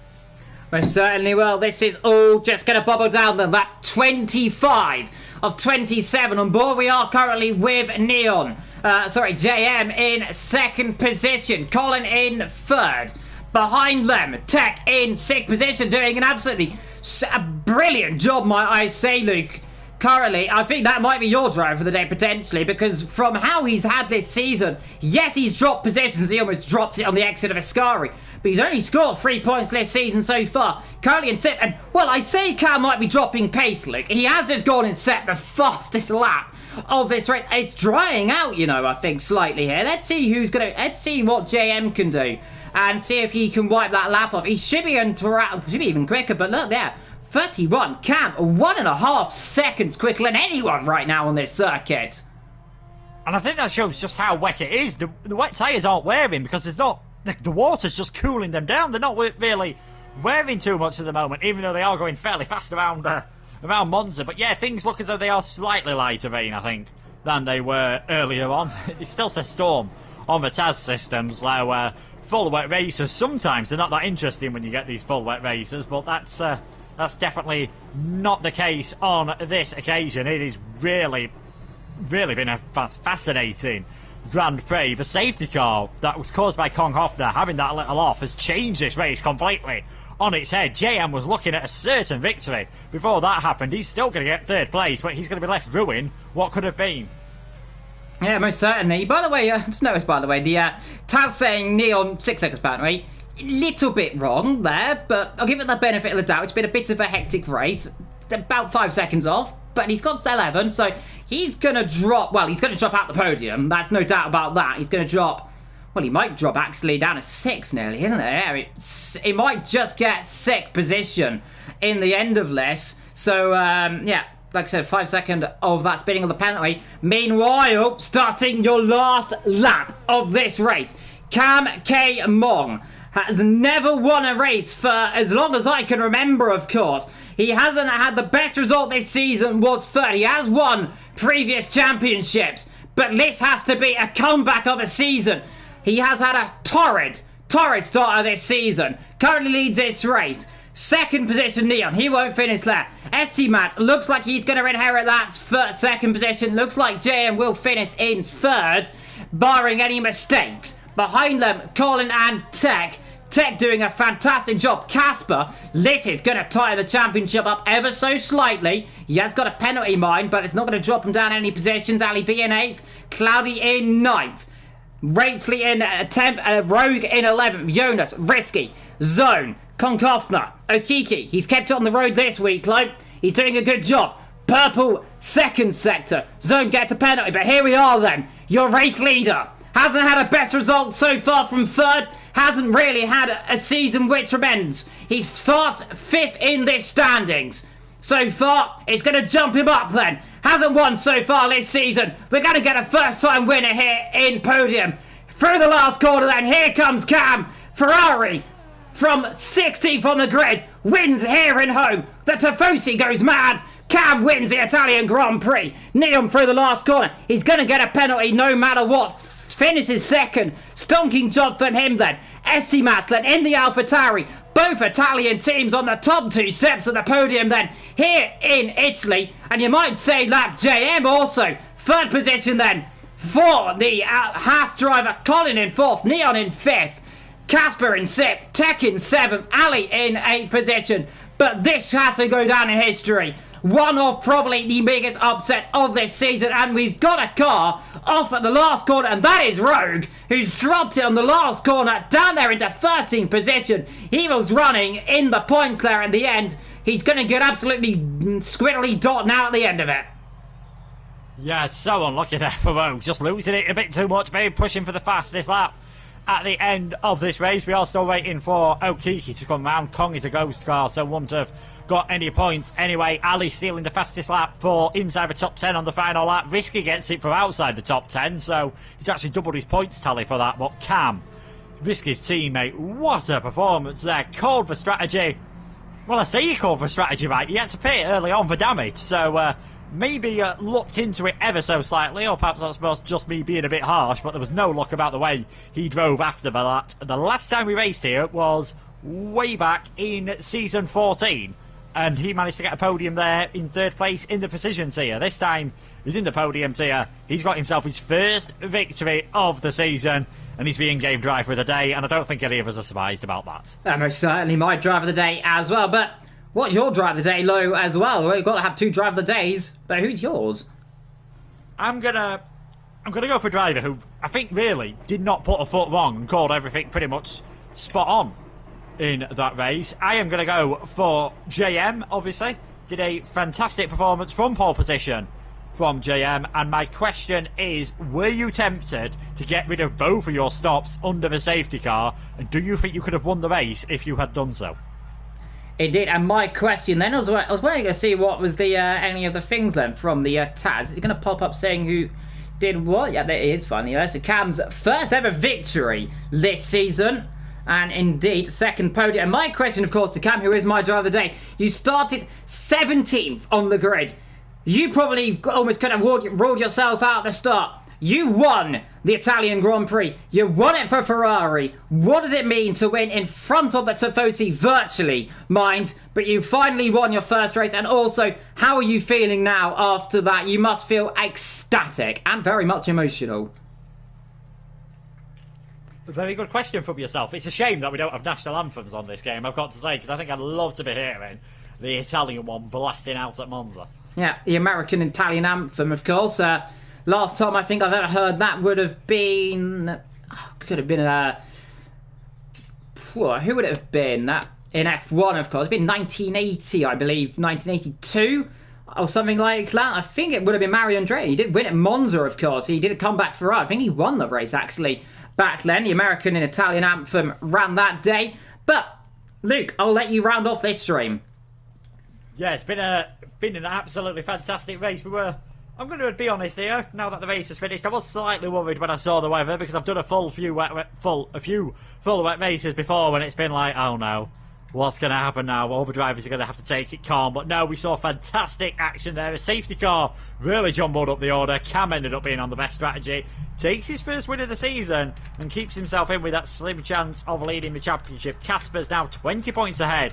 Most certainly will. This is all just going to bubble down to that 25 of 27 on board. We are currently with Neon JM in second position. Colin in third. Behind them, Tech in sixth position, doing an absolutely brilliant job, might I say, Luke. Currently, I think that might be your drive for the day, potentially, because from how he's had this season, yes, he's dropped positions. He almost dropped it on the exit of Ascari, but he's only scored 3 points this season so far. Currently in set, and, well, I say Cam might be dropping pace, Luke. He has just gone and set the fastest lap of this race. It's drying out, you know, I think, slightly here. Let's see let's see what JM can do, and see if he can wipe that lap off. He should be even quicker, but look there. 31, Cam, 1.5 seconds quicker than anyone right now on this circuit. And I think that shows just how wet it is. The wet tyres aren't wearing because there's not... The water's just cooling them down. They're not really wearing too much at the moment, even though they are going fairly fast around Monza. But yeah, things look as though they are slightly lighter rain, I think, than they were earlier on. It still says storm on the TAS systems, so full wet races, sometimes they're not that interesting when you get these full wet races, but that's definitely not the case on this occasion. It is really been a fascinating Grand Prix. The safety car that was caused by Kong Hofner having that little off has changed this race completely on its head. JM was looking at a certain victory before that happened. He's still going to get third place, but he's going to be left ruin what could have been. Yeah, most certainly. By the way, just noticed, by the way, the Taz saying Neon 6 seconds apparently. Little bit wrong there, but I'll give it the benefit of the doubt. It's been a bit of a hectic race, about 5 seconds off, but he's got 11, so he's going to drop, well, he's going to drop out the podium, that's no doubt about that. He's going to drop, well, he might drop actually down to 6th nearly, isn't it? He might just get 6th position in the end of this, so, yeah. Like I said, 5 seconds of that spinning of the penalty. Meanwhile, starting your last lap of this race, Cam K. Mong has never won a race for as long as I can remember, of course. He hasn't had the best result this season, was third. He has won previous championships, but this has to be a comeback of a season. He has had a torrid start of this season. Currently leads this race. Second position, Neon. He won't finish there. ST Matt looks like he's going to inherit that second position. Looks like JM will finish in third, barring any mistakes. Behind them, Colin and Tech. Tech doing a fantastic job. Casper, this is going to tie the championship up ever so slightly. He has got a penalty mind, but it's not going to drop him down any positions. Ali B in 8th, Cloudy in 9th. Ratesley in 10th, Rogue in 11th. Jonas, Risky, Zone, Konkofner, Okiki. He's kept it on the road this week, like. He's doing a good job. Purple, second sector. Zone gets a penalty, but here we are then. Your race leader. Hasn't had a best result so far from third. Hasn't really had a season which ends. He starts 5th in this standings. So far, it's going to jump him up then. Hasn't won so far this season. We're going to get a first-time winner here in Podium. Through the last corner then, here comes Cam. Ferrari from 16th on the grid. Wins here in home. The Tifosi goes mad. Cam wins the Italian Grand Prix. Neon through the last corner. He's going to get a penalty no matter what. Finishes second. Stonking job from him then. ST Maslin in the AlphaTauri. Both Italian teams on the top 2 steps of the podium then. Here in Italy. And you might say that JM also. Third position then for the Haas driver. Colin in 4th. Neon in 5th. Casper in 6th. Tech in 7th. Ali in 8th position. But this has to go down in history. One of probably the biggest upsets of this season, and we've got a car off at the last corner, and that is Rogue, who's dropped it on the last corner, down there into 13th position. He was running in the points there at the end. He's going to get absolutely squiddly dot now at the end of it. Yeah, so unlucky there for Rogue, just losing it a bit too much, maybe pushing for the fastest lap. At the end of this race, we are still waiting for Okiki to come round. Kong is a ghost car, so wouldn't have got any points. Anyway, Ali stealing the fastest lap for inside the top 10 on the final lap. Risky gets it from outside the top 10, so he's actually doubled his points tally for that. But Cam, Risky's teammate, what a performance there. Called for strategy. Well, I say he called for strategy, right? He had to pay it early on for damage, so maybe looked into it ever so slightly, or perhaps that's just me being a bit harsh, but there was no luck about the way he drove after that. The last time we raced here was way back in season 14, and he managed to get a podium there in third place in the precision tier. This time He's in the podium tier. He's got himself his first victory of the season, and he's the in-game driver of the day, and I don't think any of us are surprised about that. Most certainly my driver of the day as well, but what's your driver of the day, Lou, as well? We've got to have 2 driver of the days, but who's yours? I'm gonna go for a driver who I think really did not put a foot wrong and called everything pretty much spot on in that race. I am gonna go for JM, obviously. Did a fantastic performance from pole position from JM, and my question is, were you tempted to get rid of both of your stops under the safety car, and do you think you could have won the race if you had done so? It did, and my question then, I was waiting to see what was the any of the things then from the Taz. Is it going to pop up saying who did what? Yeah, there it is, finally. So Cam's first ever victory this season, and indeed, second podium. And my question, of course, to Cam, who is my driver of the day, you started 17th on the grid. You probably almost could have ruled yourself out at the start. You won the Italian Grand Prix. You won it for Ferrari. What does it mean to win in front of the Tifosi virtually, mind? But you finally won your first race. And also, how are you feeling now after that? You must feel ecstatic and very much emotional. A very good question from yourself. It's a shame that we don't have national anthems on this game, I've got to say, because I think I'd love to be hearing the Italian one blasting out at Monza. Yeah, the American Italian anthem, of course. Last time I think I've ever heard that would have been... could have been... who would it have been? That in F1, of course. It'd been 1980, I believe. 1982 or something like that. I think it would have been Mario Andretti. He did win at Monza, of course. He did a comeback for us. I think he won the race, actually, back then. The American and Italian anthem ran that day. But, Luke, I'll let you round off this stream. Yeah, it's been an absolutely fantastic race. I'm going to be honest here. Now that the race is finished, I was slightly worried when I saw the weather, because I've done a few wet races before when it's been like, oh no, what's going to happen now? All the drivers are going to have to take it calm. But no, we saw fantastic action there. A safety car really jumbled up the order. Cam ended up being on the best strategy. Takes his first win of the season and keeps himself in with that slim chance of leading the championship. Casper's now 20 points ahead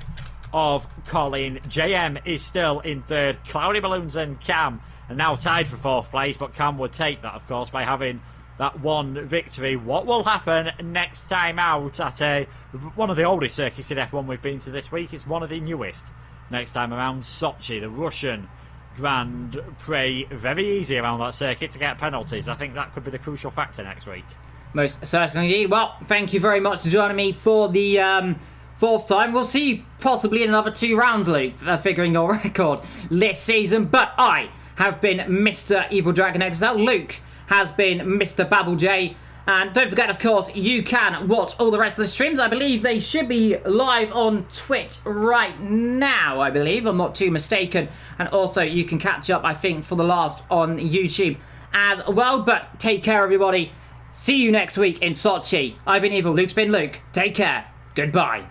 of Colin. JM is still in third. Cloudy Balloons and Cam are now tied for 4th place, but Cam would take that, of course, by having that one victory. What will happen next time out at one of the oldest circuits in F1 we've been to this week? It's one of the newest. Next time around, Sochi, the Russian Grand Prix. Very easy around that circuit to get penalties. I think that could be the crucial factor next week. Most certainly. Well, thank you very much for joining me for the 4th time. We'll see you possibly in another 2 rounds, Luke, figuring your record this season. But I have been Mr. Evil Dragon XL. Luke has been Mr. Babble J. And don't forget, of course, you can watch all the rest of the streams. I believe they should be live on Twitch right now, I believe. I'm not too mistaken. And also, you can catch up, I think, for the last on YouTube as well. But take care, everybody. See you next week in Sochi. I've been Evil. Luke's been Luke. Take care. Goodbye.